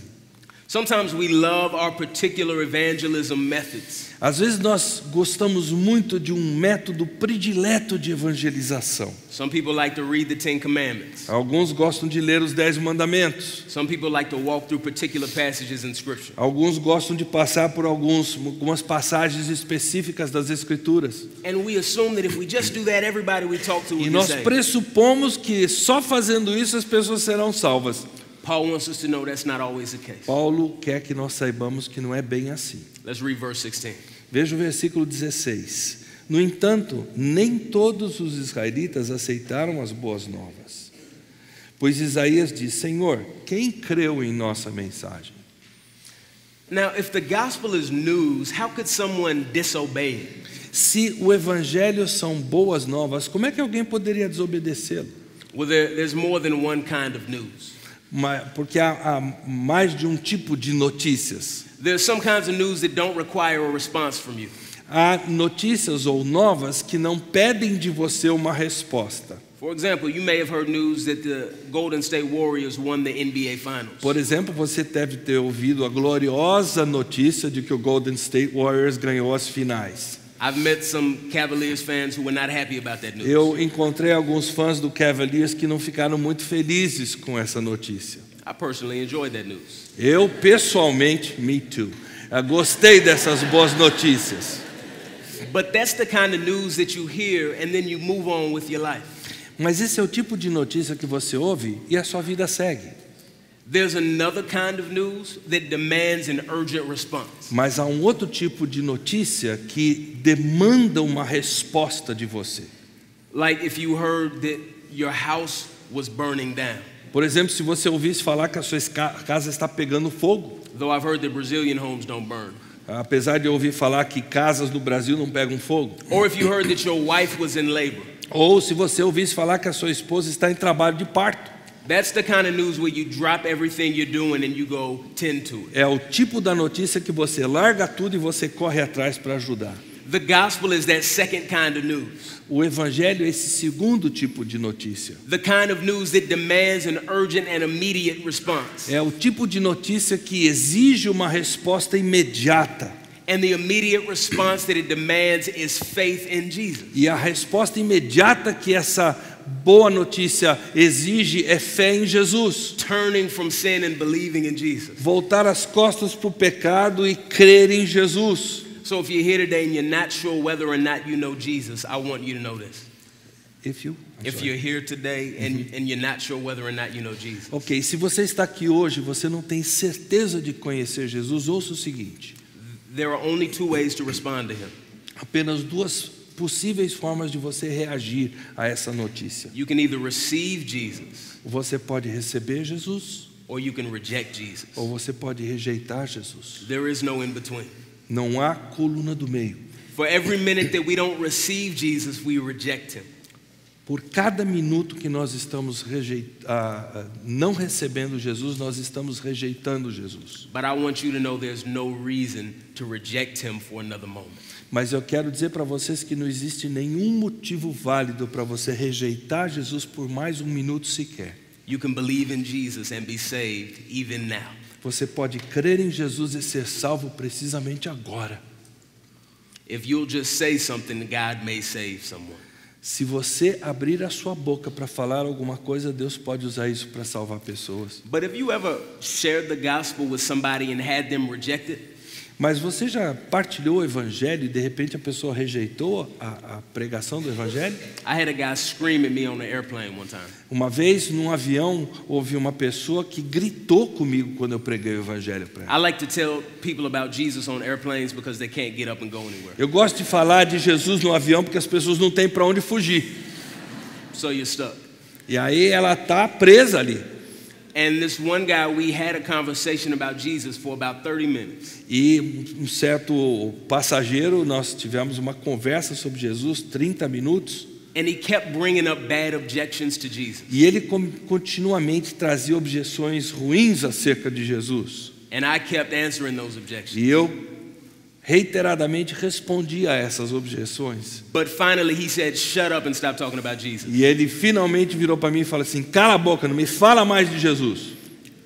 Speaker 1: Sometimes we love our particular evangelism methods.
Speaker 2: Às vezes nós gostamos muito de um método predileto de evangelização.
Speaker 1: Some people like to read the Ten Commandments.
Speaker 2: Alguns gostam de ler os 10 mandamentos.
Speaker 1: Some people like to walk through particular passages in Scripture.
Speaker 2: Alguns gostam de passar por algumas passagens específicas das Escrituras.
Speaker 1: And we assume that if we just do that, everybody we talk to will
Speaker 2: E
Speaker 1: be
Speaker 2: nós
Speaker 1: saved.
Speaker 2: pressupomos que só fazendo isso as pessoas serão salvas.
Speaker 1: Paul wants us to know that's not always the case.
Speaker 2: Paulo quer que nós saibamos que não é bem assim.
Speaker 1: Let's read verse 16.
Speaker 2: Veja o versículo 16. No entanto, nem todos os israelitas aceitaram as boas novas. Pois Isaías diz: Senhor, quem creu em nossa mensagem?
Speaker 1: Now, if the gospel is news, how could someone disobey it?
Speaker 2: Se o evangelho são boas novas, como é que alguém poderia desobedecê-lo?
Speaker 1: Well, there's more than one kind of news.
Speaker 2: Porque há mais de um tipo de notícias.
Speaker 1: There's some kinds of news that don't require a response from you.
Speaker 2: Há notícias ou novas que não pedem de você uma resposta.
Speaker 1: For example, you may have heard news that the Golden State Warriors won the NBA Finals.
Speaker 2: Por exemplo, você deve ter ouvido a gloriosa notícia de que o Golden State Warriors ganhou as finais.
Speaker 1: I've met some Cavaliers fans who were not happy about that news.
Speaker 2: Eu encontrei alguns fãs do Cavaliers que não ficaram muito felizes com essa notícia.
Speaker 1: I personally enjoyed that news.
Speaker 2: Eu, pessoalmente, me too. Eu gostei dessas boas notícias.
Speaker 1: But that's the kind of news that you hear and then you move on with your life.
Speaker 2: Mas esse é o tipo de notícia que você ouve e a sua vida segue.
Speaker 1: There's another kind of news that demands an urgent response.
Speaker 2: Mas há um outro tipo de notícia que demanda uma resposta de você.
Speaker 1: Like if you heard that your house was burning down.
Speaker 2: Por exemplo, se você ouvisse falar que a sua casa está pegando fogo.
Speaker 1: Though I've heard that Brazilian homes don't burn.
Speaker 2: Apesar de eu ouvir falar que casas no Brasil não pegam fogo.
Speaker 1: Or if you heard that your wife was in labor.
Speaker 2: Ou se você ouvisse falar que a sua esposa está em trabalho de parto.
Speaker 1: That's the kind of news where you drop everything you're doing and you go tend to it.
Speaker 2: É o tipo da notícia que você larga tudo e você corre atrás para ajudar.
Speaker 1: The gospel is that second kind of news.
Speaker 2: O evangelho é esse segundo tipo de notícia.
Speaker 1: The kind of news that demands an urgent and immediate response.
Speaker 2: É o tipo de notícia que exige uma resposta imediata.
Speaker 1: And the immediate response that it demands is faith in Jesus.
Speaker 2: E a resposta imediata que essa boa notícia exige é fé em Jesus.
Speaker 1: Turning from sin and believing in Jesus.
Speaker 2: Voltar as costas para o pecado e crer em Jesus.
Speaker 1: So if you're here today and you're not sure whether or not you know Jesus, I want you to know this. If you're here today and you're not sure whether or not you know Jesus.
Speaker 2: Ok, se você está aqui hoje, você não tem certeza de conhecer Jesus, ouça o seguinte.
Speaker 1: There are only two ways to respond to him.
Speaker 2: Apenas duas possíveis formas de você reagir a essa notícia.
Speaker 1: You can either receive Jesus,
Speaker 2: Você pode receber Jesus,
Speaker 1: or you can reject Jesus.
Speaker 2: ou você pode rejeitar Jesus.
Speaker 1: There is no in between.
Speaker 2: Não há coluna do meio.
Speaker 1: For every minute that we don't receive Jesus, we reject him.
Speaker 2: Por cada minuto que nós estamos não recebendo Jesus, nós estamos rejeitando Jesus.
Speaker 1: But I want you to know there's no reason to reject him for another moment.
Speaker 2: Mas eu quero dizer para vocês que não existe nenhum motivo válido para você rejeitar Jesus por mais um minuto sequer.
Speaker 1: You can believe in Jesus and be saved even now.
Speaker 2: Você pode crer em Jesus e ser salvo precisamente agora.
Speaker 1: If you'll just say something, God may save someone.
Speaker 2: Se você abrir a sua boca para falar alguma coisa, Deus pode usar isso para salvar pessoas.
Speaker 1: But have you ever shared the gospel with somebody and had them reject it?
Speaker 2: Mas você já partilhou o evangelho e de repente a pessoa rejeitou a pregação do evangelho?
Speaker 1: I had a guy scream at me on the airplane one time.
Speaker 2: Uma vez, num avião, houve uma pessoa que gritou comigo quando eu preguei o evangelho para ela.
Speaker 1: I like to tell people about Jesus on airplanes because they can't get up and go anywhere.
Speaker 2: Eu gosto de falar de Jesus no avião porque as pessoas não têm para onde fugir.
Speaker 1: So you're stuck.
Speaker 2: E aí ela está presa ali.
Speaker 1: And this one guy, we had a conversation about Jesus for about 30 minutes.
Speaker 2: E um certo passageiro, nós tivemos uma conversa sobre Jesus, 30 minutos.
Speaker 1: And he kept bringing up bad objections to Jesus.
Speaker 2: E ele continuamente trazia objeções ruins acerca de Jesus.
Speaker 1: And I kept answering those objections.
Speaker 2: E eu reiteradamente respondi a essas objeções.
Speaker 1: But finally he said, "Shut up and stop talking about Jesus."
Speaker 2: E ele finalmente virou para mim e falou assim: cala a boca, não me fala mais de Jesus.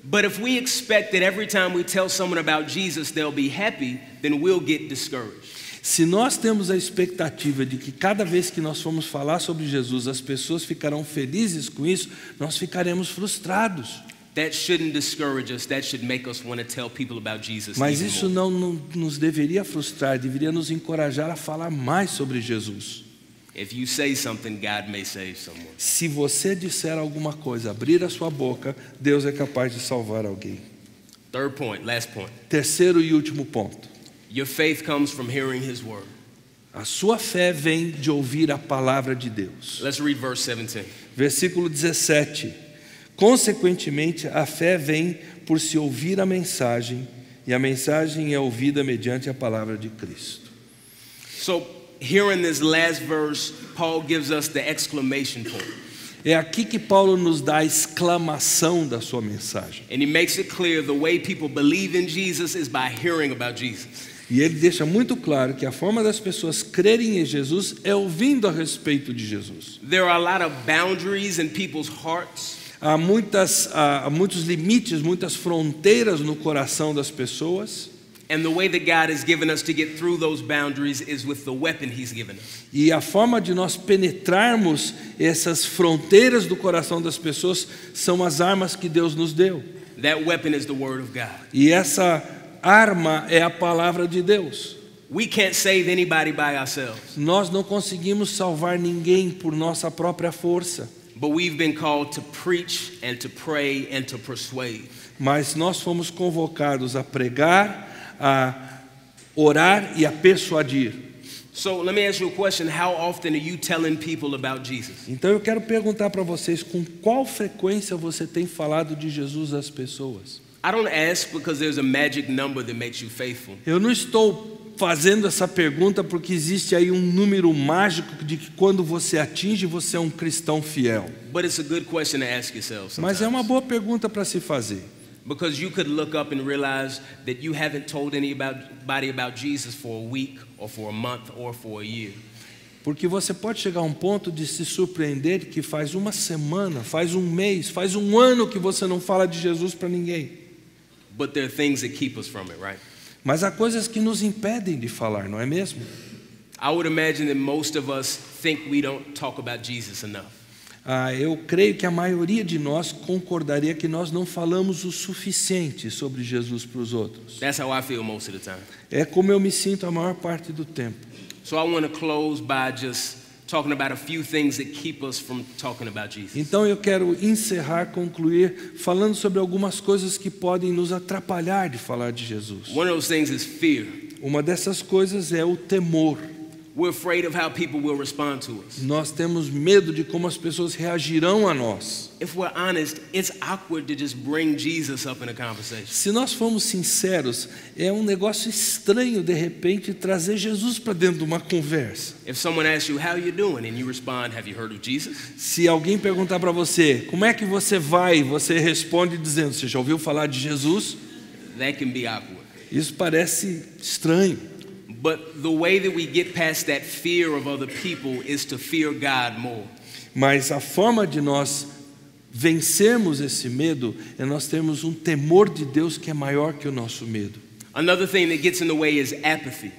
Speaker 1: But if we expect that every time we tell someone about Jesus they'll be happy, then we'll get discouraged.
Speaker 2: Se nós temos a expectativa de que cada vez que nós formos falar sobre Jesus as pessoas ficarão felizes com isso, nós ficaremos frustrados.
Speaker 1: That shouldn't discourage us. That should make us want to tell people about Jesus.
Speaker 2: Mas
Speaker 1: even
Speaker 2: isso
Speaker 1: more.
Speaker 2: não nos deveria frustrar, deveria nos encorajar a falar mais sobre Jesus.
Speaker 1: If you say something, God may save someone.
Speaker 2: Se você disser alguma coisa, abrir a sua boca, Deus é capaz de salvar alguém.
Speaker 1: Third point, last point.
Speaker 2: Terceiro e último ponto.
Speaker 1: Your faith comes from hearing his word.
Speaker 2: A sua fé vem de ouvir a palavra de Deus.
Speaker 1: Let's read verse 17.
Speaker 2: Versículo 17. Consequentemente, a fé vem por se ouvir a mensagem, e a mensagem é ouvida mediante a palavra de Cristo.
Speaker 1: So, here in this last verse, Paul gives us the exclamation point.
Speaker 2: É aqui que Paulo nos dá a exclamação da sua mensagem.
Speaker 1: And he makes it clear the way people believe in Jesus is by hearing about Jesus.
Speaker 2: E ele deixa muito claro que a forma das pessoas crerem em Jesus é ouvindo a respeito de Jesus.
Speaker 1: There are a lot of boundaries in people's hearts.
Speaker 2: Há muitos limites, muitas fronteiras no coração das pessoas.
Speaker 1: And the way that God has given us to get through those boundaries is with the weapon He's given us.
Speaker 2: E a forma de nós penetrarmos essas fronteiras do coração das pessoas são as armas que Deus nos deu.
Speaker 1: That weapon is the Word of God.
Speaker 2: E essa arma é a palavra de Deus.
Speaker 1: We can't save anybody by ourselves,
Speaker 2: Nós não conseguimos salvar ninguém por nossa própria força,
Speaker 1: but we've been called to preach and to pray and to persuade.
Speaker 2: mas nós fomos convocados a pregar, a orar e a persuadir.
Speaker 1: So let me ask you a question. How often are you telling people about Jesus?
Speaker 2: Então eu quero perguntar para vocês, com qual frequência você tem falado de Jesus às pessoas?
Speaker 1: I don't ask because there's a magic number that makes you faithful.
Speaker 2: Eu não estou fazendo essa pergunta porque existe aí um número mágico de que quando você atinge, você é um cristão fiel.
Speaker 1: But it's a good question to ask yourself
Speaker 2: Mas é uma
Speaker 1: sometimes.
Speaker 2: boa pergunta para se fazer.
Speaker 1: Because you could look up and realize that you haven't told anybody about Jesus for a week or for a month or for a year.
Speaker 2: Porque você pode chegar a um ponto de se surpreender que faz uma semana, faz um mês, faz um ano que você não fala de Jesus para ninguém.
Speaker 1: But there are things that keep us from it, right?
Speaker 2: Mas há coisas que nos impedem de falar, não é mesmo?
Speaker 1: I would imagine that most of us think we don't talk about Jesus enough.
Speaker 2: Eu creio que a maioria de nós concordaria que nós não falamos o suficiente sobre Jesus para os outros.
Speaker 1: That's how I feel most of the time.
Speaker 2: É como eu me sinto a maior parte do tempo.
Speaker 1: So I want to close by just talking about a few things that keep us from talking about Jesus.
Speaker 2: Então eu quero concluir falando sobre algumas coisas que podem nos atrapalhar de falar de Jesus.
Speaker 1: One of those things is fear.
Speaker 2: Uma dessas coisas é o temor.
Speaker 1: We're afraid of how people will respond to us.
Speaker 2: Nós temos medo de como as pessoas reagirão a nós.
Speaker 1: If we're honest, it's awkward to just bring Jesus up in a conversation.
Speaker 2: Se nós formos sinceros, é um negócio estranho de repente trazer Jesus para dentro de uma conversa.
Speaker 1: If someone asks you, how you doing? And you respond, have you heard of Jesus?
Speaker 2: Se alguém perguntar para você, como é que você vai? Você responde dizendo, você já ouviu falar de Jesus?
Speaker 1: That can be awkward.
Speaker 2: Isso parece estranho.
Speaker 1: But the way that we get past that fear of other people is to fear God more.
Speaker 2: Mas a forma de nós vencermos esse medo é nós termos um temor de Deus que é maior que o nosso medo.
Speaker 1: Another thing that gets in the way is apathy.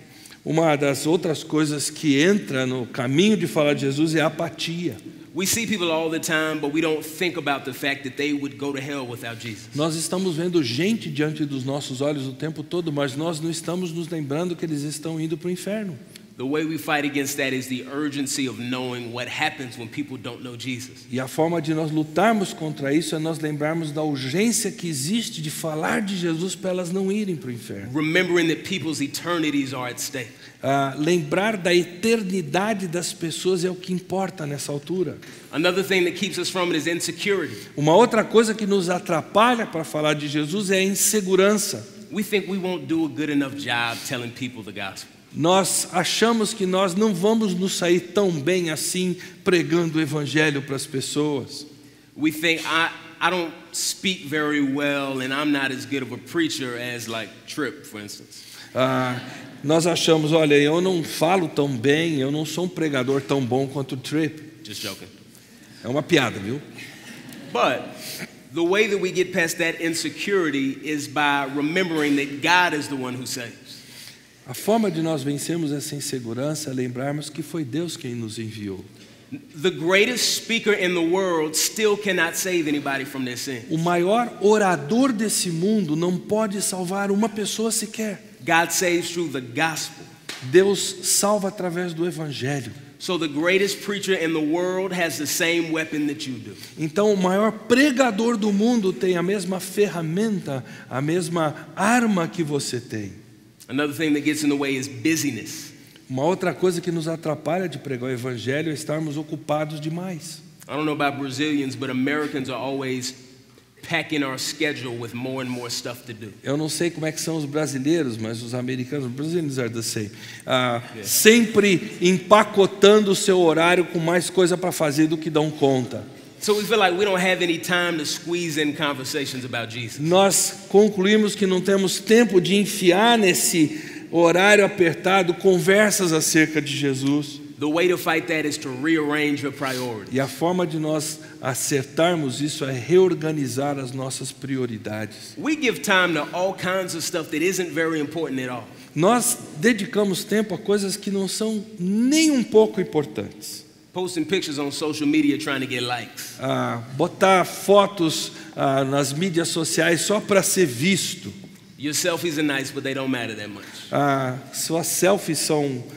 Speaker 2: Uma das outras coisas que entra no caminho de falar de Jesus é a apatia.
Speaker 1: We see people all the time, but we don't think about the fact that they would go to hell without Jesus.
Speaker 2: Nós estamos vendo gente diante dos nossos olhos o tempo todo, mas nós não estamos nos lembrando que eles estão indo para o inferno.
Speaker 1: The way we fight against that is the urgency of knowing what happens when people don't know Jesus.
Speaker 2: E a forma de nós lutarmos contra isso é nós lembrarmos da urgência que existe de falar de Jesus para elas não irem para o inferno.
Speaker 1: Remembering that people's eternities are at stake.
Speaker 2: Lembrar da eternidade das pessoas é o que importa nessa altura.
Speaker 1: Another thing that keeps us from it is insecurity.
Speaker 2: Uma outra coisa que nos atrapalha para falar de Jesus é a insegurança.
Speaker 1: We think we won't do a good enough job telling people the gospel.
Speaker 2: Nós achamos que nós não vamos nos sair tão bem assim pregando o evangelho para as pessoas.
Speaker 1: We think I don't speak very well and I'm not as good of a preacher as like Tripp, for instance.
Speaker 2: Nós achamos, olha, eu não falo tão bem, eu não sou um pregador tão bom quanto o Tripp.
Speaker 1: Just joking.
Speaker 2: É uma piada, viu?
Speaker 1: But the way that we get past that insecurity is by remembering that God is the one who saves.
Speaker 2: A forma de nós vencermos essa insegurança é lembrarmos que foi Deus quem nos enviou.
Speaker 1: The greatest speaker in the world still cannot save anybody from their sin.
Speaker 2: O maior orador desse mundo não pode salvar uma pessoa sequer.
Speaker 1: God saves through the gospel.
Speaker 2: Deus salva através do evangelho.
Speaker 1: So the greatest preacher in the world has the same weapon that you do.
Speaker 2: Então o maior pregador do mundo tem a mesma ferramenta, a mesma arma que você tem.
Speaker 1: Another thing that gets in the way is busyness.
Speaker 2: Uma outra coisa que nos atrapalha de pregar o evangelho é estarmos ocupados demais.
Speaker 1: I don't know about Brazilians, but Americans are always packing our schedule with more and more stuff to do.
Speaker 2: Eu não sei como é que são os brasileiros, mas os americanos, Brazilians are the same. Sempre empacotando o seu horário com mais coisa para fazer do que dão conta.
Speaker 1: So we feel like we don't have any time to squeeze in conversations about Jesus.
Speaker 2: Nós concluímos que não temos tempo de enfiar nesse horário apertado conversas acerca de Jesus.
Speaker 1: The way to fight that is to rearrange your priorities.
Speaker 2: E a forma de nós acertarmos isso é reorganizar as nossas prioridades.
Speaker 1: We give time to all kinds of stuff that isn't very important at all.
Speaker 2: Nós dedicamos tempo a coisas que não são nem um pouco importantes.
Speaker 1: Posting pictures on social media trying to get likes.
Speaker 2: Botar fotos nas mídias sociais só para ser visto.
Speaker 1: Your selfies are nice, but they don't matter that much.
Speaker 2: Suas selfies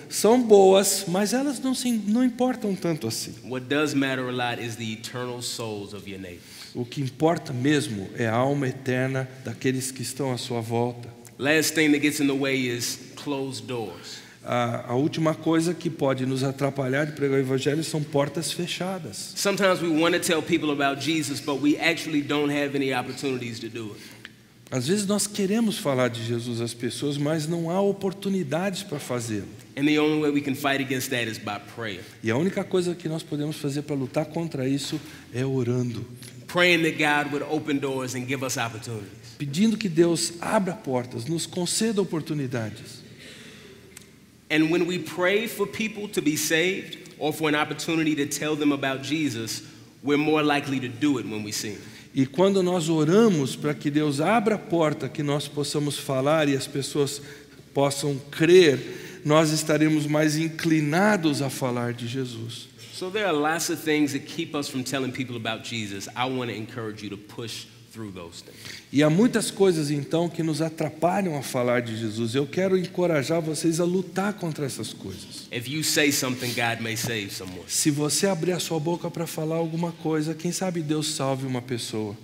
Speaker 2: são boas, mas elas não importam tanto assim.
Speaker 1: What does matter a lot is the eternal souls of your neighbors.
Speaker 2: O que importa mesmo é a alma eterna daqueles que estão à sua volta.
Speaker 1: Last thing that gets in the way is closed doors.
Speaker 2: A última coisa que pode nos atrapalhar de pregar o evangelho são portas fechadas.
Speaker 1: Sometimes we want to tell people about Jesus, but we actually don't have any opportunities to do it.
Speaker 2: Às vezes nós queremos falar de Jesus às pessoas, mas não há oportunidades para fazê-lo.
Speaker 1: And the only way we can fight against that is by prayer.
Speaker 2: E a única coisa que nós podemos fazer para lutar contra isso é orando.
Speaker 1: Praying that God would open doors and give us opportunities.
Speaker 2: Pedindo que Deus abra portas, nos conceda oportunidades.
Speaker 1: And when we pray for people to be saved or for an opportunity to tell them about Jesus, we're more likely to do it when we see him.
Speaker 2: E quando nós oramos para que Deus abra a porta, que nós possamos falar e as pessoas possam crer, nós estaremos mais inclinados a falar de Jesus.
Speaker 1: So there are lots of things that keep us from telling people about Jesus. I want to encourage you to push through those things.
Speaker 2: E há muitas coisas então que nos atrapalham a falar de Jesus. Eu quero encorajar vocês a lutar contra essas coisas.
Speaker 1: If you say something, God may save someone.
Speaker 2: Se você abrir a sua boca para falar alguma coisa, quem sabe Deus salve uma pessoa.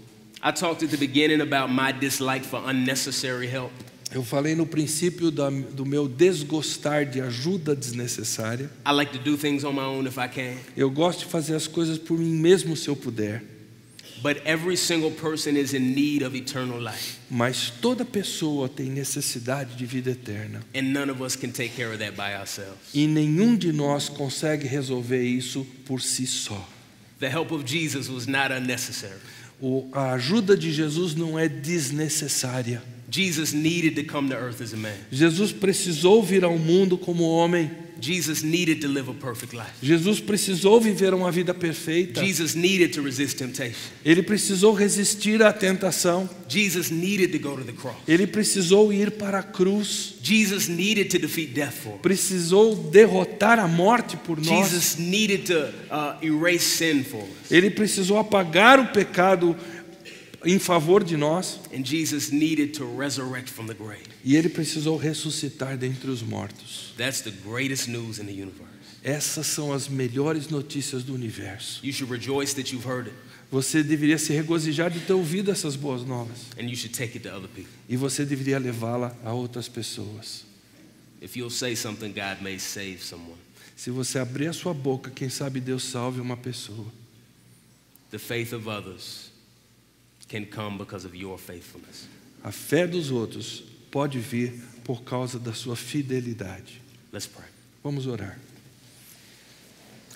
Speaker 1: I talked at the beginning about my dislike for unnecessary help.
Speaker 2: Eu falei no princípio do meu desgostar de ajuda desnecessária.
Speaker 1: I like to do things on my own if I can.
Speaker 2: Eu gosto de fazer as coisas por mim mesmo se eu puder.
Speaker 1: But every single person is in need of eternal life.
Speaker 2: Mas toda pessoa tem necessidade de vida eterna.
Speaker 1: And none of us can take care of that by ourselves.
Speaker 2: E nenhum de nós consegue resolver isso por si só.
Speaker 1: The help of Jesus was not unnecessary.
Speaker 2: A ajuda de Jesus não é desnecessária.
Speaker 1: Jesus needed to come to earth as a man.
Speaker 2: Jesus precisou vir ao mundo como homem.
Speaker 1: Jesus needed to live a perfect life.
Speaker 2: Jesus precisou viver uma vida perfeita.
Speaker 1: Jesus needed to resist temptation.
Speaker 2: Ele precisou resistir à tentação.
Speaker 1: Jesus needed to go to the cross.
Speaker 2: Ele precisou ir para a cruz.
Speaker 1: Jesus needed to defeat death for us.
Speaker 2: Precisou derrotar a morte por nós.
Speaker 1: Jesus needed to erase sin for us.
Speaker 2: Ele precisou apagar o pecado em favor de nós.
Speaker 1: And Jesus needed to resurrect from the grave.
Speaker 2: E ele precisou ressuscitar dentre os mortos.
Speaker 1: That's the greatest news in the universe.
Speaker 2: Essas são as melhores notícias do universo.
Speaker 1: You should rejoice that you've heard it.
Speaker 2: Você deveria se regozijar de ter ouvido essas boas novas.
Speaker 1: And you should take it to other people.
Speaker 2: E você deveria levá-la a outras pessoas.
Speaker 1: If you'll say something, God may save someone.
Speaker 2: Se você abrir a sua boca, quem sabe Deus salve uma pessoa.
Speaker 1: The faith of others can come because of your faithfulness.
Speaker 2: A fé dos outros pode vir por causa da sua fidelidade.
Speaker 1: Let's pray.
Speaker 2: Vamos orar.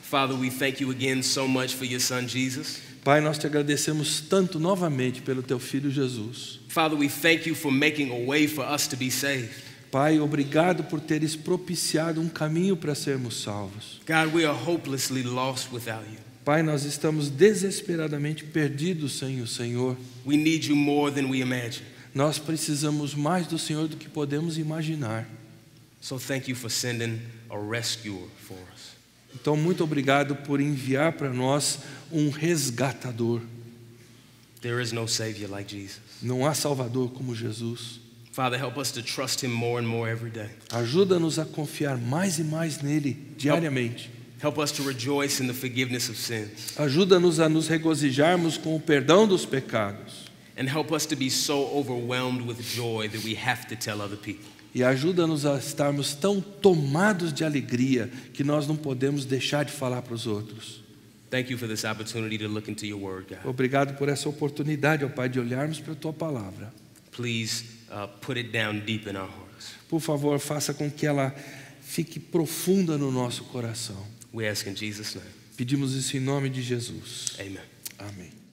Speaker 1: Father, we thank you again so much for your son Jesus.
Speaker 2: Pai, nós te agradecemos tanto novamente pelo teu filho Jesus.
Speaker 1: Father, we thank you for making a way for us to be saved.
Speaker 2: Pai, obrigado por teres propiciado um caminho para sermos salvos.
Speaker 1: God, we are hopelessly lost without you.
Speaker 2: Pai, nós estamos desesperadamente perdidos sem o Senhor.
Speaker 1: We need you more than we imagine.
Speaker 2: Nós precisamos mais do Senhor do que podemos imaginar.
Speaker 1: So thank you for sending a rescuer for us.
Speaker 2: Então, muito obrigado por enviar para nós um resgatador.
Speaker 1: There is no savior like Jesus.
Speaker 2: Não há salvador como Jesus.
Speaker 1: Father, help us to trust him more and more every day.
Speaker 2: Ajuda-nos a confiar mais e mais nele diariamente.
Speaker 1: Help us to rejoice in the forgiveness of sins.
Speaker 2: Ajuda-nos a nos regozijarmos com o perdão dos pecados.
Speaker 1: And help us to be so overwhelmed with joy that we have to tell other people.
Speaker 2: E ajuda-nos a estarmos tão tomados de alegria que nós não podemos deixar de falar para os outros.
Speaker 1: Thank you for this opportunity to look into your word, God.
Speaker 2: Obrigado por essa oportunidade, ó Pai, de olharmos para a tua palavra.
Speaker 1: Please put it down deep in our hearts.
Speaker 2: Por favor, faça com que ela fique profunda no nosso coração.
Speaker 1: We ask in Jesus' name.
Speaker 2: Pedimos isso em nome de Jesus.
Speaker 1: Amen.
Speaker 2: Amém.